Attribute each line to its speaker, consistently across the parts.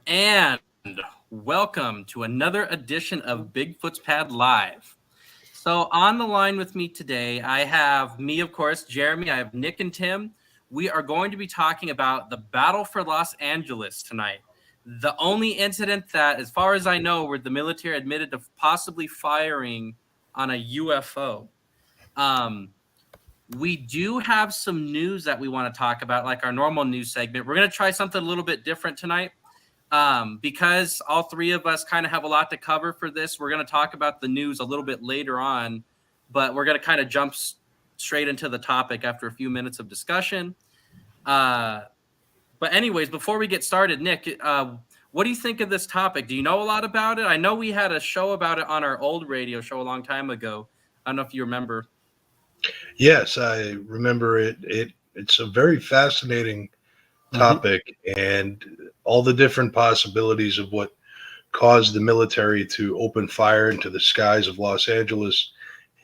Speaker 1: And welcome to another edition of Bigfoot's Pad Live. So on the line with me today, I have me, of course, Jeremy. I have Nick and Tim. We are going to be talking about the Battle for Los Angeles tonight. The only incident that, as far as I know, where the military admitted to possibly firing on a UFO. We do have some news that we want to talk about, like our normal news segment. We're going to try something a little bit different tonight. Because all three of us kind of have a lot to cover for this, we're going to talk about the news a little bit later on, but we're going to kind of jump straight into the topic after a few minutes of discussion. But anyways, before we get started, Nick, what do you think of this topic? Do you know a lot about it? I know we had a show about it on our old radio show a long time ago. I don't know if you remember.
Speaker 2: Yes, I remember it. It's a very fascinating topic, and all the different possibilities of what caused the military to open fire into the skies of Los Angeles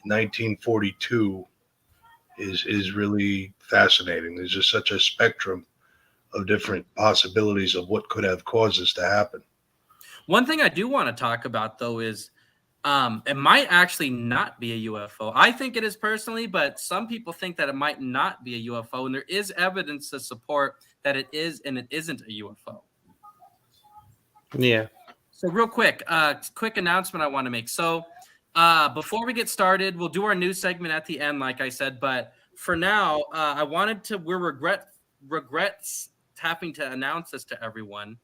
Speaker 2: in 1942 is really fascinating. There's just such a spectrum of different possibilities of what could have caused this to happen.
Speaker 1: One thing I do want to talk about, though, is it might actually not be a UFO. I think it is personally, but some people think that it might not be a UFO, and there is evidence to support that it is and it isn't a UFO.
Speaker 3: Yeah.
Speaker 1: So real quick announcement I want to make. So before we get started, we'll do our news segment at the end, like I said. But for now, we're regrets having to announce this to everyone.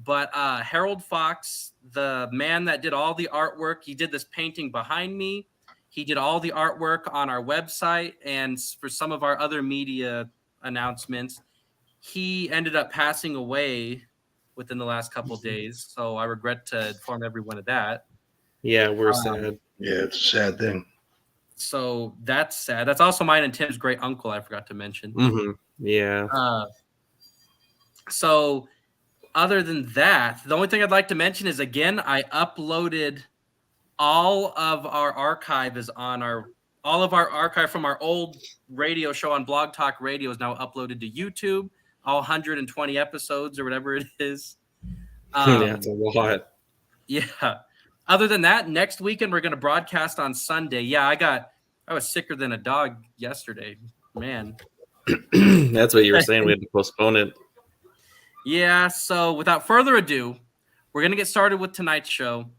Speaker 1: But Harold Fox, the man that did all the artwork, he did this painting behind me. He did all the artwork on our website and for some of our other media announcements. He ended up passing away within the last couple of days. So I regret to inform everyone of that.
Speaker 3: Yeah, we're sad.
Speaker 2: Yeah, it's a sad thing.
Speaker 1: So that's sad. That's also mine and Tim's great uncle, I forgot to mention.
Speaker 3: Yeah.
Speaker 1: So other than that, the only thing I'd like to mention is, again, I uploaded all of our archive from our old radio show on Blog Talk Radio is now uploaded to YouTube. All 120 episodes or whatever it is.
Speaker 3: That's a lot.
Speaker 1: Yeah. Other than that, next weekend we're going to broadcast on Sunday. Yeah, I was sicker than a dog yesterday. Man.
Speaker 3: That's what you were saying. We had to postpone it.
Speaker 1: Yeah, so without further ado, we're going to get started with tonight's show.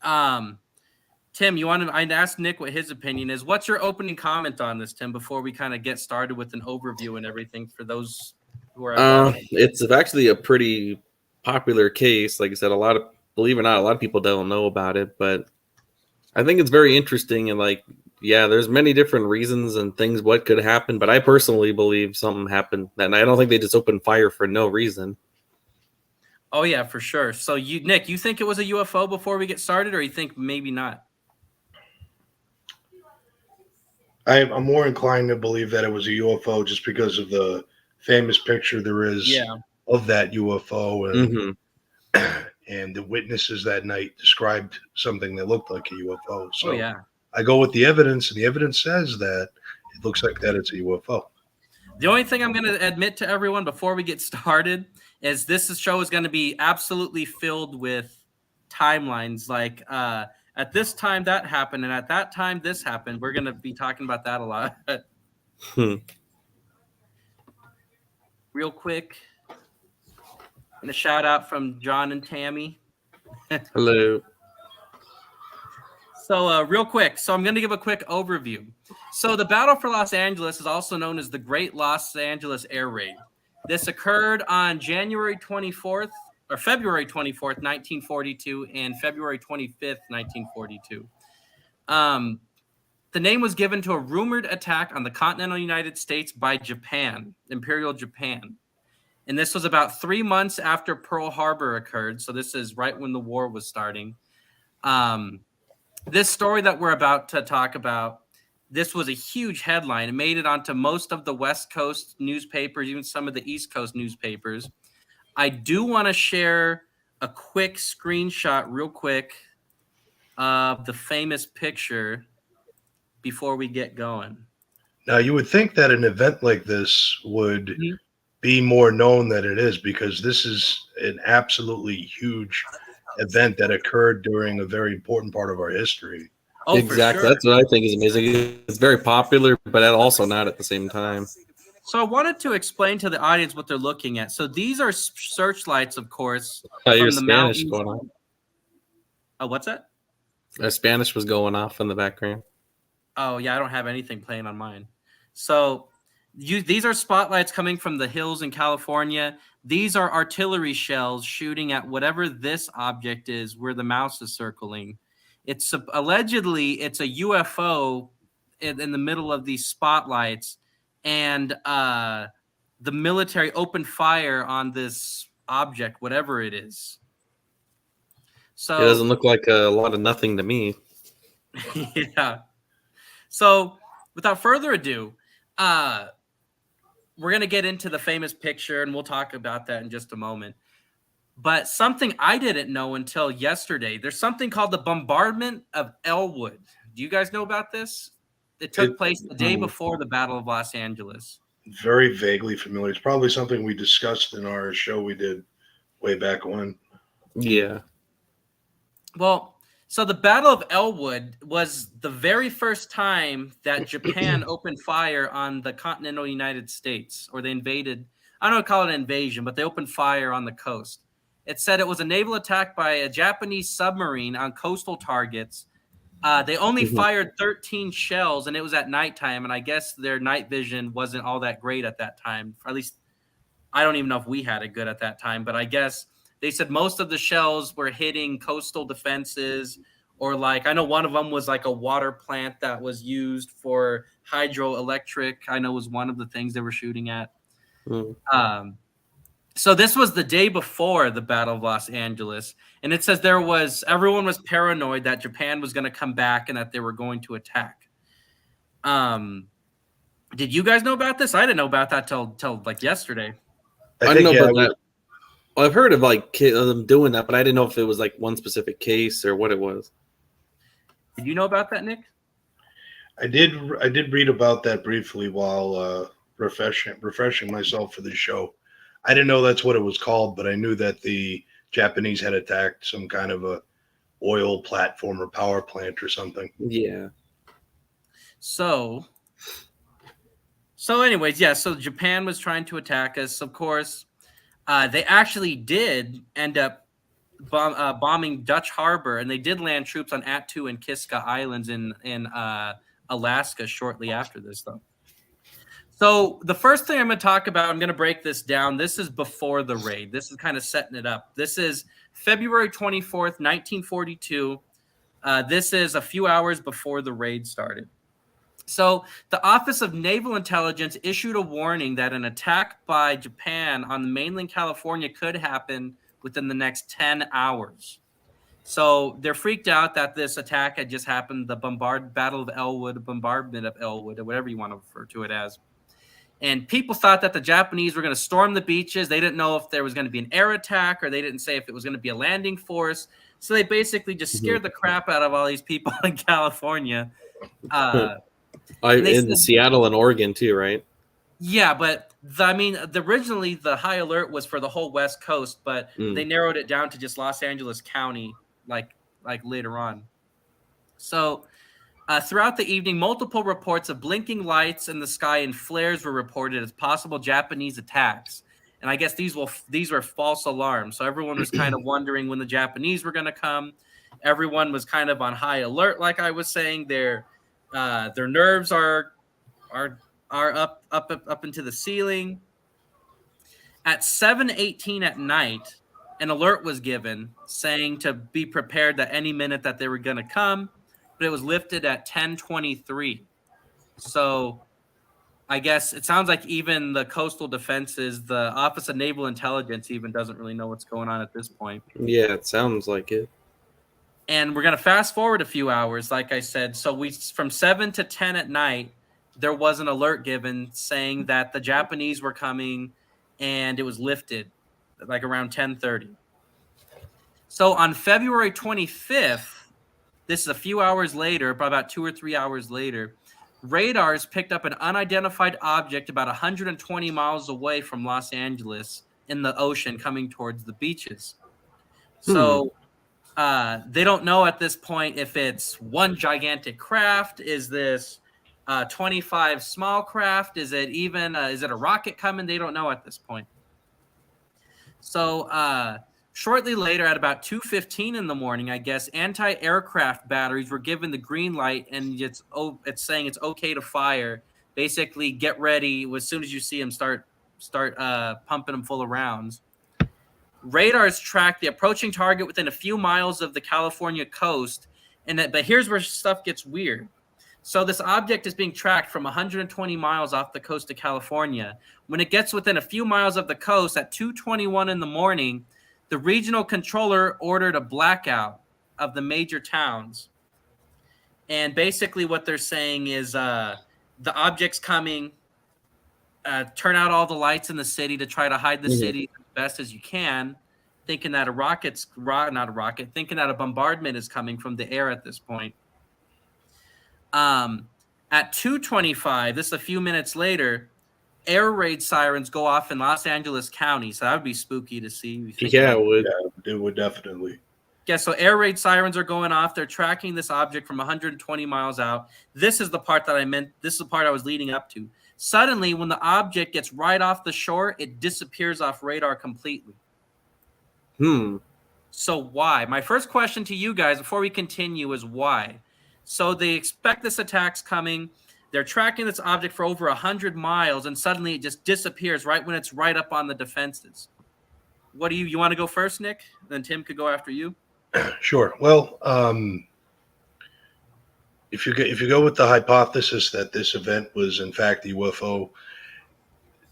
Speaker 1: Tim, I asked Nick what his opinion is. What's your opening comment on this, Tim, before we kind of get started with an overview and everything for those who are
Speaker 3: it's actually a pretty popular case. Like I said, believe it or not, a lot of people don't know about it, but I think it's very interesting. And there's many different reasons and things what could happen, but I personally believe something happened, and I don't think they just opened fire for no reason.
Speaker 1: Oh yeah, for sure. So Nick, you think it was a UFO before we get started, or you think maybe not?
Speaker 2: I'm more inclined to believe that it was a UFO just because of the famous picture there is of that UFO, and the witnesses that night described something that looked like a UFO. So I go with the evidence, and the evidence says that it looks like that it's a UFO.
Speaker 1: The only thing I'm going to admit to everyone before we get started is this show is going to be absolutely filled with timelines. Like at this time that happened, and at that time this happened. We're going to be talking about that a lot. Real quick, and a shout out from John and Tammy.
Speaker 3: Hello.
Speaker 1: So real quick, I'm going to give a quick overview. So the Battle for Los Angeles is also known as the Great Los Angeles Air Raid. This occurred on February 24th, 1942, and February 25th, 1942. The name was given to a rumored attack on the continental United States by Japan, Imperial Japan. And this was about 3 months after Pearl Harbor occurred. So this is right when the war was starting. This story that we're about to talk about, this was a huge headline. It made it onto most of the West Coast newspapers, even some of the East Coast newspapers. I do want to share a quick screenshot real quick of the famous picture before we get going.
Speaker 2: Now, you would think that an event like this would be more known than it is, because this is an absolutely huge event that occurred during a very important part of our history.
Speaker 1: Oh,
Speaker 3: Exactly.
Speaker 1: for sure.
Speaker 3: That's what I think is amazing. It's very popular, but also not at the same time.
Speaker 1: So I wanted to explain to the audience what they're looking at. So these are searchlights, of course,
Speaker 3: Your
Speaker 1: from the
Speaker 3: Spanish
Speaker 1: mountains.
Speaker 3: going on.
Speaker 1: What's that?
Speaker 3: Spanish was going off in the background.
Speaker 1: Oh yeah, I don't have anything playing on mine. So these are spotlights coming from the hills in California. These are artillery shells shooting at whatever this object is where the mouse is circling. It's allegedly it's a UFO in the middle of these spotlights, and the military opened fire on this object, whatever it is. So
Speaker 3: It doesn't look like a lot of nothing to me.
Speaker 1: yeah. So without further ado, we're going to get into the famous picture, and we'll talk about that in just a moment. But something I didn't know until yesterday, there's something called the bombardment of Elwood. Do you guys know about this? It took place the day before the Battle of Los Angeles.
Speaker 2: Very vaguely familiar. It's probably something we discussed in our show we did way back when.
Speaker 3: Yeah.
Speaker 1: Well, so the Battle of Elwood was the very first time that Japan opened fire on the continental United States, or they invaded. I don't call it an invasion, but they opened fire on the coast. It said it was a naval attack by a Japanese submarine on coastal targets. They only fired 13 shells, and it was at nighttime, and I guess their night vision wasn't all that great at that time. Or at least, I don't even know if we had it good at that time, but I guess they said most of the shells were hitting coastal defenses, or like I know one of them was like a water plant that was used for hydroelectric. I know was one of the things they were shooting at. So this was the day before the Battle of Los Angeles, and it says everyone was paranoid that Japan was going to come back and that they were going to attack. Did you guys know about this? I didn't know about that till like yesterday.
Speaker 3: I didn't know about that. Well, I've heard of like them doing that, but I didn't know if it was like one specific case or what it was.
Speaker 1: Did you know about that, Nick?
Speaker 2: I did read about that briefly while refreshing myself for the show. I didn't know that's what it was called, but I knew that the Japanese had attacked some kind of a oil platform or power plant or something.
Speaker 3: Yeah.
Speaker 1: So anyways, yeah, so Japan was trying to attack us. Of course, they actually did end up bombing Dutch Harbor, and they did land troops on Attu and Kiska Islands in Alaska shortly after this, though. So the first thing I'm going to talk about, I'm going to break this down. This is before the raid. This is kind of setting it up. This is February 24th, 1942. This is a few hours before the raid started. So the Office of Naval Intelligence issued a warning that an attack by Japan on mainland California could happen within the next 10 hours. So they're freaked out that this attack had just happened, the Battle of Elwood, bombardment of Elwood, or whatever you want to refer to it as. And people thought that the Japanese were going to storm the beaches. They didn't know if there was going to be an air attack, or they didn't say if it was going to be a landing force. So they basically just scared the crap out of all these people in California.
Speaker 3: In Seattle and Oregon too, right?
Speaker 1: Yeah, but originally the high alert was for the whole West Coast, but they narrowed it down to just Los Angeles County, like later on. So throughout the evening, multiple reports of blinking lights in the sky and flares were reported as possible Japanese attacks. And I guess these were false alarms. So everyone was kind of wondering when the Japanese were going to come. Everyone was kind of on high alert, like I was saying. Their nerves are up into the ceiling. At 7:18 at night, an alert was given saying to be prepared that any minute that they were going to come, but it was lifted at 10:23. So I guess it sounds like even the coastal defenses, the Office of Naval Intelligence even doesn't really know what's going on at this point.
Speaker 3: Yeah, it sounds like it.
Speaker 1: And we're going to fast forward a few hours, like I said. So from 7 to 10 at night, there was an alert given saying that the Japanese were coming, and it was lifted like around 10:30. So on February 25th, this is a few hours later, about 2 or 3 hours later, radars picked up an unidentified object about 120 miles away from Los Angeles in the ocean coming towards the beaches. So they don't know at this point if it's one gigantic craft. Is this 25 small craft? Is it a rocket coming? They don't know at this point. So shortly later, at about 2:15 in the morning, I guess anti-aircraft batteries were given the green light, and it's saying it's okay to fire. Basically, get ready as soon as you see them. Start pumping them full of rounds. Radars track the approaching target within a few miles of the California coast, but here's where stuff gets weird. So this object is being tracked from 120 miles off the coast of California. When it gets within a few miles of the coast at 2:21 in the morning, the regional controller ordered a blackout of the major towns. And basically what they're saying is the object's coming, turn out all the lights in the city to try to hide the city as best as you can, thinking that thinking that a bombardment is coming from the air at this point. At 2:25, this is a few minutes later, air raid sirens go off in Los Angeles County. So that would be spooky to see.
Speaker 3: Yeah, it would.
Speaker 2: Yeah, it would definitely.
Speaker 1: Yeah, so air raid sirens are going off. They're tracking this object from 120 miles out. This is the part that I meant. This is the part I was leading up to. Suddenly, when the object gets right off the shore, it disappears off radar completely. So why? My first question to you guys before we continue is why? So they expect this attack's coming. They're tracking this object for over 100 miles, and suddenly it just disappears right when it's right up on the defenses. What do you want to go first, Nick? Then Tim could go after you.
Speaker 2: Sure. Well, if you go with the hypothesis that this event was in fact a UFO,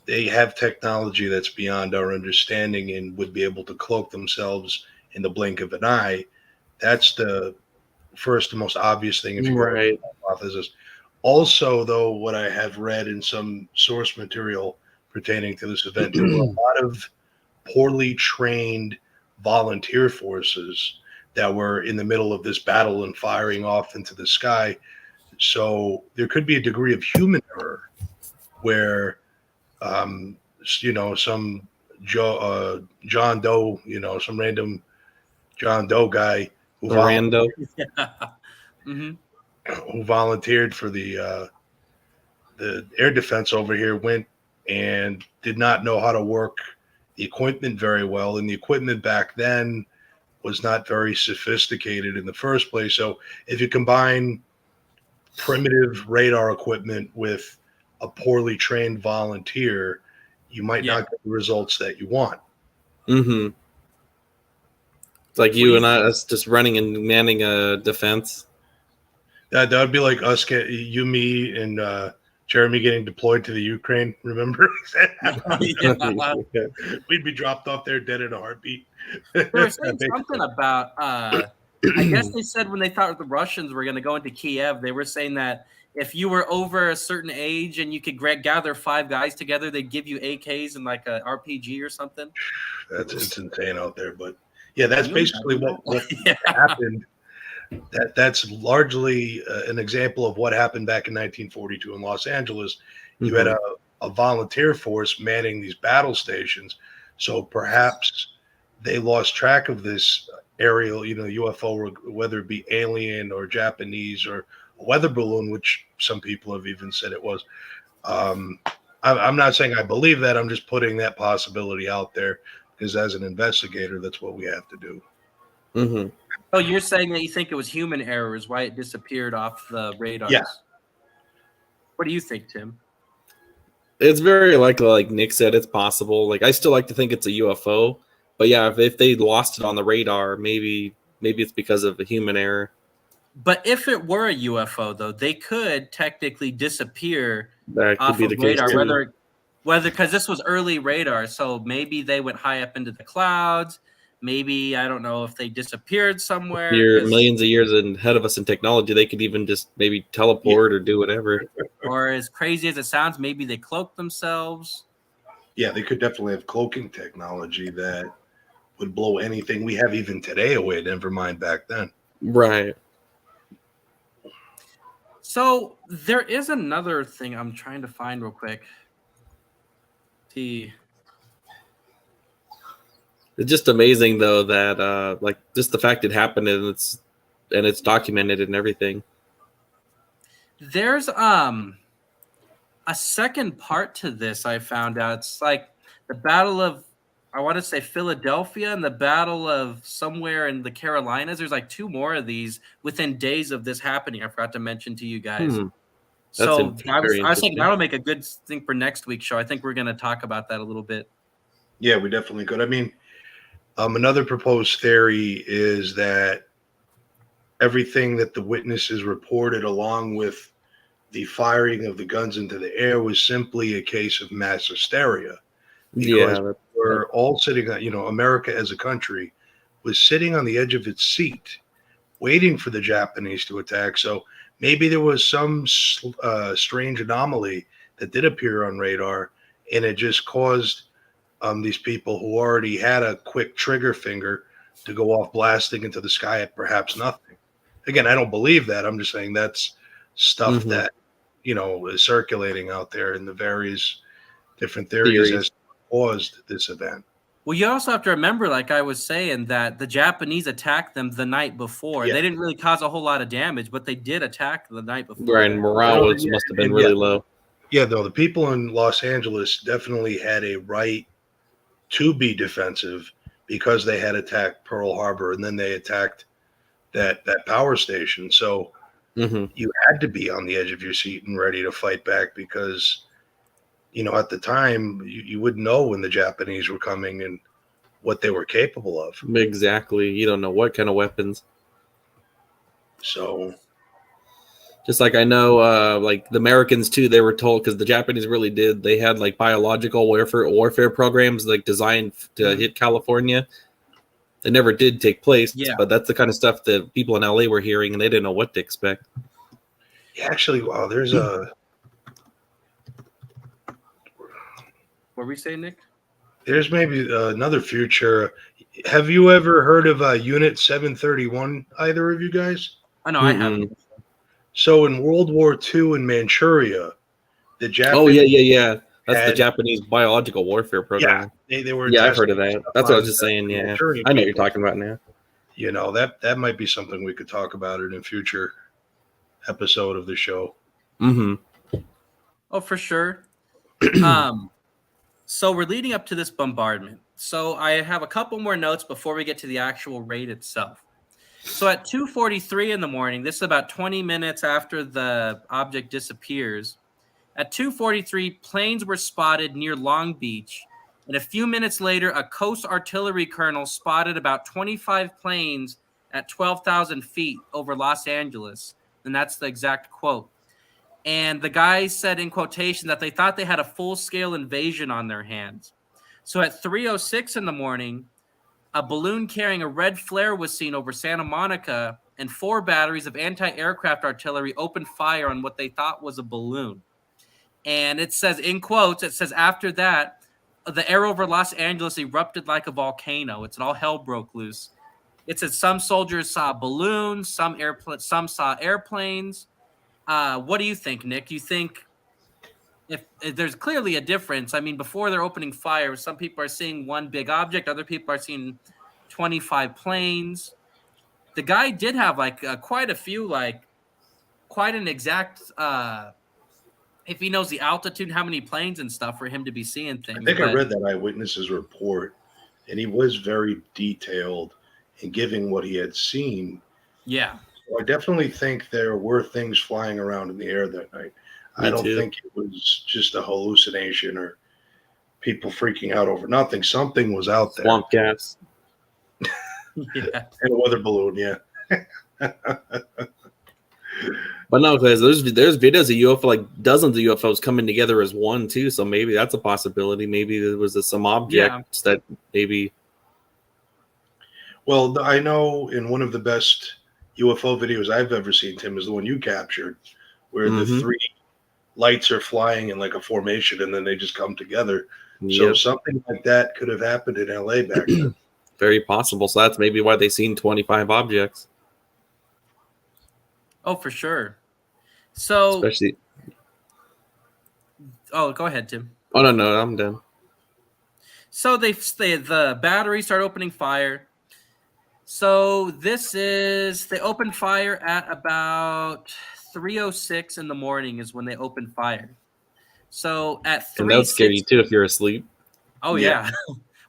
Speaker 2: they have technology that's beyond our understanding and would be able to cloak themselves in the blink of an eye. That's the first and most obvious thing if you go with the hypothesis. Also, though, what I have read in some source material pertaining to this event, there were a lot of poorly trained volunteer forces that were in the middle of this battle and firing off into the sky. So there could be a degree of human error where, some John Doe, some random John Doe guy who volunteered for the air defense over here went and did not know how to work the equipment very well. And the equipment back then was not very sophisticated in the first place. So if you combine primitive radar equipment with a poorly trained volunteer, you might not get the results that you want.
Speaker 3: It's like you and us just running and manning a defense.
Speaker 2: That would be like us, you, me, and Jeremy getting deployed to the Ukraine. Remember? We'd be dropped off there dead in a heartbeat.
Speaker 1: They were saying something about, I guess they said when they thought the Russians were going to go into Kiev, they were saying that if you were over a certain age and you could gather 5 guys together, they'd give you AKs and like a RPG or something.
Speaker 2: It's insane out there. But yeah, that's basically what happened. That's largely an example of what happened back in 1942 in Los Angeles. You had a volunteer force manning these battle stations. So perhaps they lost track of this aerial, UFO, whether it be alien or Japanese or a weather balloon, which some people have even said it was. I'm not saying I believe that. I'm just putting that possibility out there because as an investigator, that's what we have to do.
Speaker 1: Oh, you're saying that you think it was human error is why it disappeared off the radars?
Speaker 2: Yeah.
Speaker 1: What do you think, Tim?
Speaker 3: It's very likely, like Nick said, it's possible. Like I still like to think it's a UFO, but yeah, if they lost it on the radar, maybe it's because of a human error.
Speaker 1: But if it were a UFO, though, they could technically disappear
Speaker 3: That could
Speaker 1: off
Speaker 3: be
Speaker 1: of
Speaker 3: the case.
Speaker 1: radar, whether because this was early radar, so maybe they went high up into the clouds. Maybe, I don't know if they disappeared somewhere.
Speaker 3: You're millions of years ahead of us in technology. They could even just maybe teleport or do whatever.
Speaker 1: Or as crazy as it sounds, maybe they cloaked themselves.
Speaker 2: Yeah, they could definitely have cloaking technology that would blow anything we have even today away, never mind back then.
Speaker 3: Right.
Speaker 1: So there is another thing I'm trying to find real quick.
Speaker 3: It's just amazing though that like just the fact it happened and it's documented and everything.
Speaker 1: There's a second part to this I found out. It's like the Battle of, I want to say Philadelphia, and the Battle of somewhere in the Carolinas. There's like 2 more of these within days of this happening. I forgot to mention to you guys.
Speaker 3: That's
Speaker 1: So I was thinking
Speaker 3: interesting.
Speaker 1: that'll make a good thing for next week's show. I think we're going to talk about that a little bit.
Speaker 2: Yeah, we definitely could. I mean, another proposed theory is that everything that the witnesses reported, along with the firing of the guns into the air, was simply a case of mass hysteria. Because we're all sitting on, America as a country was sitting on the edge of its seat, waiting for the Japanese to attack. So maybe there was some strange anomaly that did appear on radar, and it just caused these people who already had a quick trigger finger to go off blasting into the sky at perhaps nothing. Again, I don't believe that. I'm just saying that's stuff that, is circulating out there in the various different theories as to what caused this event.
Speaker 1: Well, you also have to remember, like I was saying, that the Japanese attacked them the night before.
Speaker 2: Yeah.
Speaker 1: They didn't really cause a whole lot of damage, but they did attack the night before.
Speaker 3: Right, and morale must have been really low.
Speaker 2: Yeah, though, the people in Los Angeles definitely had a right to be defensive because they had attacked Pearl Harbor and then they attacked that power station. So you had to be on the edge of your seat and ready to fight back because, at the time, you wouldn't know when the Japanese were coming and what they were capable of.
Speaker 3: Exactly. You don't know what kind of weapons.
Speaker 2: So,
Speaker 3: just like I know, like the Americans too, they were told, because the Japanese really did. They had like biological warfare programs like designed to hit California. They never did take place, but that's the kind of stuff that people in LA were hearing, and they didn't know what to expect.
Speaker 2: Yeah, actually, wow, there's a.
Speaker 1: What were we saying, Nick?
Speaker 2: There's maybe another future. Have you ever heard of Unit 731? Either of you guys?
Speaker 1: I know I haven't.
Speaker 2: So in World War II in Manchuria, the Japanese.
Speaker 3: Oh yeah. That's the Japanese biological warfare program.
Speaker 2: Yeah, they were.
Speaker 3: Yeah, I've heard of that. That's what I was just saying. Yeah, I know what you're talking about now.
Speaker 2: That might be something we could talk about in a future episode of the show.
Speaker 1: Oh, for sure. So we're leading up to this bombardment. So I have a couple more notes before we get to the actual raid itself. So at 2:43 in the morning, this is about 20 minutes after the object disappears. At 2:43, planes were spotted near Long Beach. And a few minutes later, a Coast Artillery colonel spotted about 25 planes at 12,000 feet over Los Angeles. And that's the exact quote. And the guy said in quotation that they thought they had a full-scale invasion on their hands. So at 3:06 in the morning, a balloon carrying a red flare was seen over Santa Monica, and 4 batteries of anti-aircraft artillery opened fire on what they thought was a balloon. And it says, in quotes, it says, after that, the air over Los Angeles erupted like a volcano. It's all hell broke loose. It says some soldiers saw balloons, some saw airplanes. What do you think, Nick? Do you think if there's clearly a difference? I mean, before they're opening fire, some people are seeing one big object, other people are seeing 25 planes. The guy did have quite a few, quite an exact. If he knows the altitude, how many planes and stuff for him to be seeing things.
Speaker 2: I think I read that eyewitness's report, and he was very detailed in giving what he had seen.
Speaker 1: Yeah.
Speaker 2: So I definitely think there were things flying around in the air that night. I don't think it was just a hallucination or people freaking out over nothing. Something was out there.
Speaker 3: Swamp gas.
Speaker 1: Yeah.
Speaker 2: And a weather balloon, yeah.
Speaker 3: But no, because there's videos of UFO, like dozens of UFOs coming together as one too. So maybe that's a possibility. Maybe there was some objects that maybe.
Speaker 2: Well, I know in one of the best UFO videos I've ever seen, Tim, is the one you captured, where the 3 lights are flying in like a formation and then they just come together. So something like that could have happened in LA back then.
Speaker 3: Very possible. So that's maybe why they seen 25 objects.
Speaker 1: Oh, for sure. So,
Speaker 3: especially.
Speaker 1: Oh, go ahead, Tim.
Speaker 3: Oh no, I'm done.
Speaker 1: So the batteries start opening fire. So they opened fire at about 3:06 in the morning is when they opened fire. So at
Speaker 3: And that would scare you
Speaker 1: 3:06,
Speaker 3: too if you're asleep.
Speaker 1: oh yeah.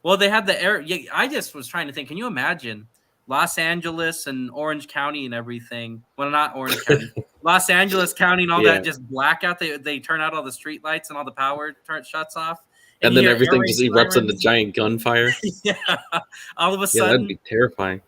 Speaker 1: Well, they had the air. Yeah, I just was trying to think. Can you imagine Los Angeles and Orange County and everything? Well, not Orange County, Los Angeles County and all
Speaker 3: Yeah.
Speaker 1: that just blackout. They turn out all the street lights and all the power shuts off,
Speaker 3: And
Speaker 1: you
Speaker 3: then
Speaker 1: hear
Speaker 3: everything
Speaker 1: air
Speaker 3: just
Speaker 1: raid
Speaker 3: erupts into
Speaker 1: sirens.
Speaker 3: giant gunfire.
Speaker 1: Yeah, all of a
Speaker 3: Yeah, that'd
Speaker 1: sudden.
Speaker 3: be terrifying.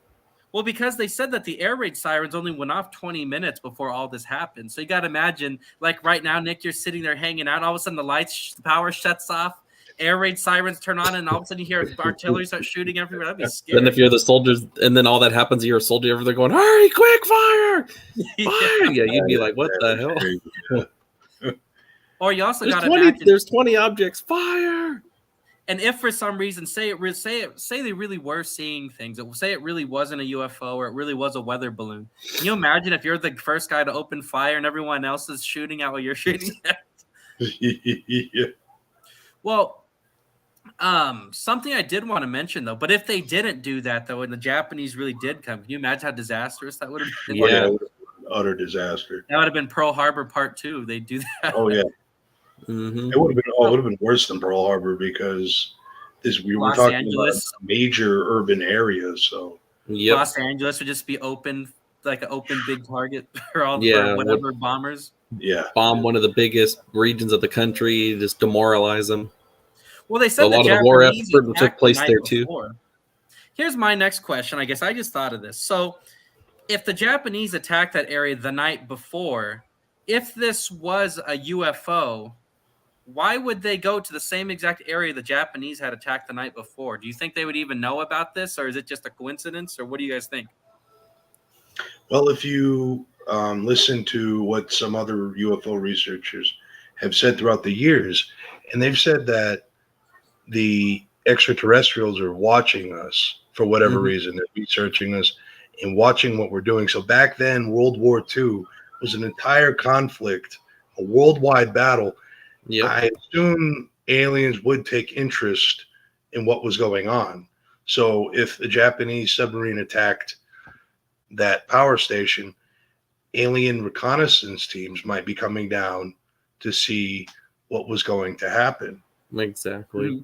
Speaker 1: Well, because they said that the air raid sirens only went off 20 minutes before all this happened. So you got to imagine, like right now, Nick, you're sitting there hanging out. All of a sudden, the power shuts off. Air raid sirens turn on, and all of a sudden, you hear artillery start shooting everywhere. That'd be scary.
Speaker 3: Then if you're the soldiers, and then all that happens, you're a soldier over there going, "Hurry, quick, fire! Fire!" Yeah, you'd be like, "What the hell?"
Speaker 1: Or you also got to
Speaker 3: 20.
Speaker 1: imagine.
Speaker 3: There's 20 objects. Fire!
Speaker 1: And if for some reason, say they really were seeing things, say it really wasn't a UFO or it really was a weather balloon. Can you imagine if you're the first guy to open fire and everyone else is shooting out while you're shooting at?
Speaker 2: Yeah.
Speaker 1: Well, something I did want to mention though, but if they didn't do that though, and the Japanese really did come, can you imagine how disastrous that would have been?
Speaker 2: Oh, yeah,
Speaker 3: Yeah.
Speaker 2: it would have been an utter disaster.
Speaker 1: That would have been Pearl Harbor Part 2. They do that.
Speaker 2: Oh yeah,
Speaker 3: Mm-hmm.
Speaker 2: it would have been worse than Pearl Harbor because we were
Speaker 1: Los
Speaker 2: talking
Speaker 1: Angeles.
Speaker 2: about major urban areas. So
Speaker 3: Yep.
Speaker 1: Los Angeles would just be open, like an open big target for all
Speaker 3: Yeah,
Speaker 1: for whatever bombers.
Speaker 2: yeah,
Speaker 3: Bomb one of the biggest regions of the country, just demoralize them.
Speaker 1: Well, they said
Speaker 3: A lot
Speaker 1: the
Speaker 3: of the war
Speaker 1: Japanese
Speaker 3: effort took
Speaker 1: attacked the
Speaker 3: place
Speaker 1: night
Speaker 3: there, too.
Speaker 1: before. Here's my next question. I guess I just thought of this. So, if the Japanese attacked that area the night before, if this was a UFO, why would they go to the same exact area the Japanese had attacked the night before? Do you think they would even know about this, or is it just a coincidence, or what do you guys think?
Speaker 2: well, if you listen to what some other UFO researchers have said throughout the years, and they've said that the extraterrestrials are watching us for whatever reason. They're researching us and watching what we're doing. So back then, World War II was an entire conflict, a worldwide battle.
Speaker 3: Yep.
Speaker 2: I assume aliens would take interest in what was going on. So if the Japanese submarine attacked that power station, alien reconnaissance teams might be coming down to see what was going to happen.
Speaker 3: Exactly.
Speaker 1: Mm-hmm.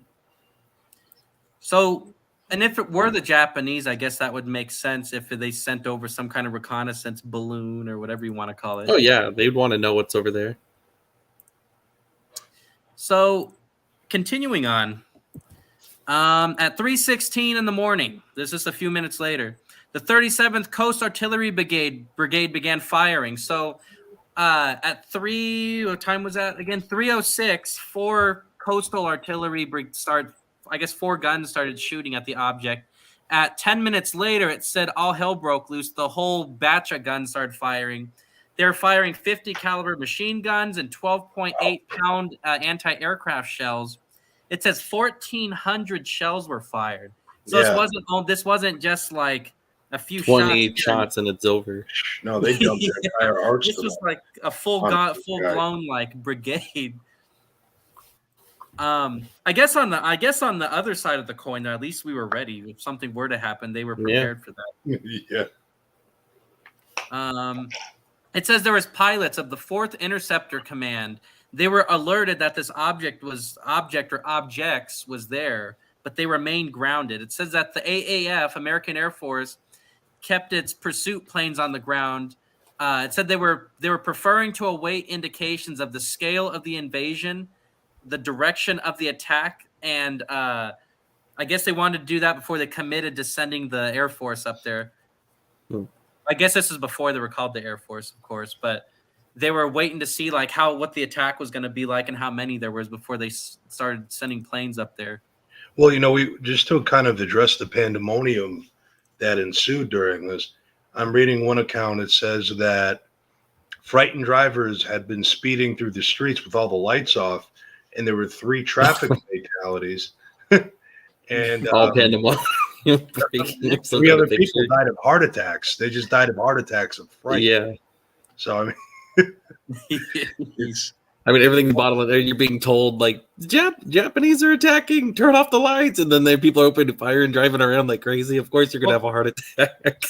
Speaker 1: So, and if it were the Japanese, I guess that would make sense if they sent over some kind of reconnaissance balloon or whatever you want to call it.
Speaker 3: Oh yeah, they'd want to know what's over there.
Speaker 1: So, continuing on, at 3:16 in the morning, this is a few minutes later, the 37th Coast Artillery Brigade began firing. So, at what time was that again? 3:06, four coastal artillery four guns started shooting at the object. At 10 minutes later, it said all hell broke loose. The whole batch of guns started firing. They were firing 50 caliber machine guns and 12.8 pound anti-aircraft shells. It says 1,400 shells were fired. So this wasn't just like a few
Speaker 3: 28
Speaker 1: shots.
Speaker 3: shots and it's over.
Speaker 2: No, they dumped their entire arsenal.
Speaker 1: This was like a full-blown like brigade. I guess on the other side of the coin, though, at least we were ready. If something were to happen, they were prepared for that.
Speaker 2: Yeah.
Speaker 1: It says there was pilots of the 4th Interceptor Command. They were alerted that this object or objects was there, but they remained grounded. It says that the AAF, American Air Force, kept its pursuit planes on the ground. It said they were preferring to await indications of the scale of the invasion, the direction of the attack, and I guess they wanted to do that before they committed to sending the Air Force up there. I guess this is before they were called the Air Force, of course, but they were waiting to see like what the attack was going to be like and how many there was before they started sending planes up there.
Speaker 2: Well, we just to kind of address the pandemonium that ensued during this. I'm reading one account. It says that frightened drivers had been speeding through the streets with all the lights off, and there were 3 traffic fatalities. And
Speaker 3: all pandemonium.
Speaker 2: 3 other people died of heart attacks. They just died of heart attacks of fright.
Speaker 3: Yeah.
Speaker 2: So I mean,
Speaker 3: I mean, everything's bottled there. You're being told like Japanese are attacking. Turn off the lights, and then people are opening fire and driving around like crazy. Of course, you're gonna have a heart attack.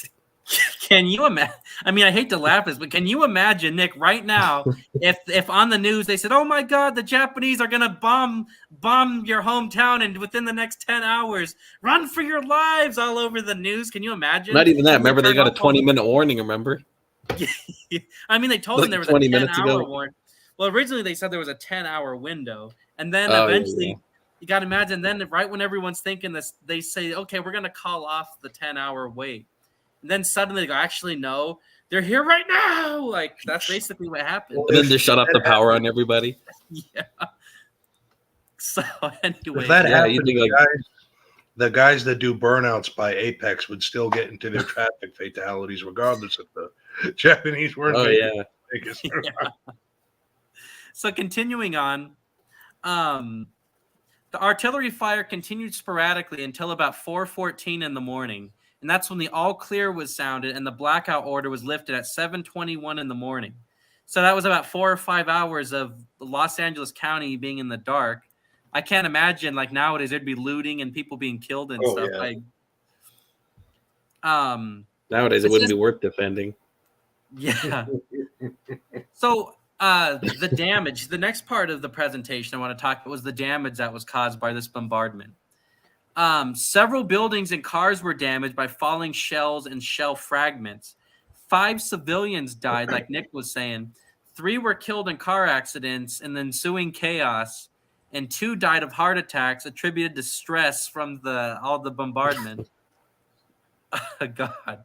Speaker 1: Can you imagine? I mean, I hate to laugh this, but can you imagine, Nick, right now, if on the news they said, "Oh my God, the Japanese are gonna bomb your hometown, and within the next 10 hours, run for your lives!" all over the news? Can you imagine?
Speaker 3: Not even that. Remember, they got a 20-minute warning. Remember?
Speaker 1: I mean, they told them there was a
Speaker 3: 20 minutes
Speaker 1: 10-hour
Speaker 3: ago.
Speaker 1: warning. Well, originally they said there was a 10-hour window, and then eventually, you got to imagine. Then, right when everyone's thinking this, they say, "Okay, we're gonna call off the 10-hour wait." And then suddenly they go, "Actually, no, they're here right now." Like, that's basically what happened.
Speaker 3: And then they shut off the power on everybody.
Speaker 1: Yeah. So anyway,
Speaker 2: If that happened,
Speaker 3: you think
Speaker 2: the guys that do burnouts by Apex would still get into their traffic fatalities, regardless if the Japanese weren't.
Speaker 3: Oh yeah.
Speaker 1: Yeah. So continuing on, the artillery fire continued sporadically until about 4:14 in the morning. And that's when the all clear was sounded and the blackout order was lifted at 7:21 in the morning. So that was about 4 or 5 hours of Los Angeles County being in the dark. I can't imagine like nowadays there'd be looting and people being killed and stuff.
Speaker 2: Yeah.
Speaker 1: Like,
Speaker 3: nowadays it wouldn't be worth defending.
Speaker 1: Yeah. So the damage, the next part of the presentation I want to talk about was the damage that was caused by this bombardment. Several buildings and cars were damaged by falling shells and shell fragments. 5 civilians died, like Nick was saying. 3 were killed in car accidents and the ensuing chaos, and 2 died of heart attacks attributed to stress from all the bombardment. God,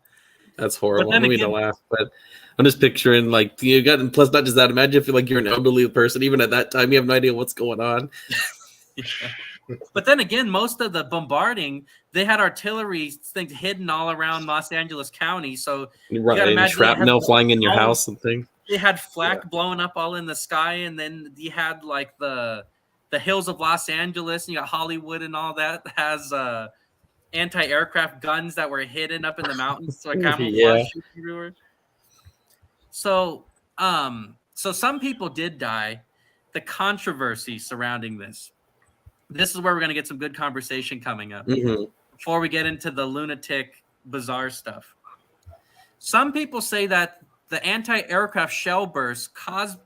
Speaker 3: that's horrible.
Speaker 1: I
Speaker 3: don't mean to laugh, but I'm just picturing like you got. And plus, not just that. Imagine if like you're an elderly person, even at that time, you have no idea what's going on.
Speaker 1: Yeah. But then again, most of the bombarding, they had artillery things hidden all around Los Angeles County. So
Speaker 3: right, and shrapnel flying in your house and things.
Speaker 1: They had flak blowing up all in the sky, and then you had like the hills of Los Angeles, and you got Hollywood and all that has anti-aircraft guns that were hidden up in the mountains, so camouflage everywhere. So some people did die. The controversy surrounding this. This is where we're going to get some good conversation coming up before we get into the lunatic, bizarre stuff. Some people say that the anti-aircraft shell bursts caught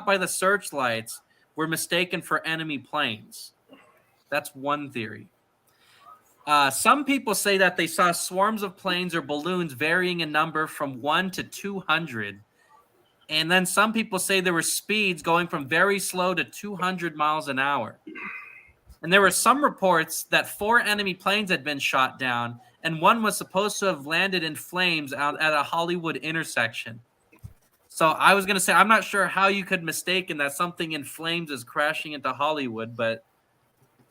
Speaker 1: by the searchlights were mistaken for enemy planes. That's one theory. Some people say that they saw swarms of planes or balloons varying in number from 1 to 200. And then some people say there were speeds going from very slow to 200 miles an hour. And there were some reports that 4 enemy planes had been shot down, and one was supposed to have landed in flames out at a Hollywood intersection. So I was going to say, I'm not sure how you could mistake that something in flames is crashing into Hollywood, but...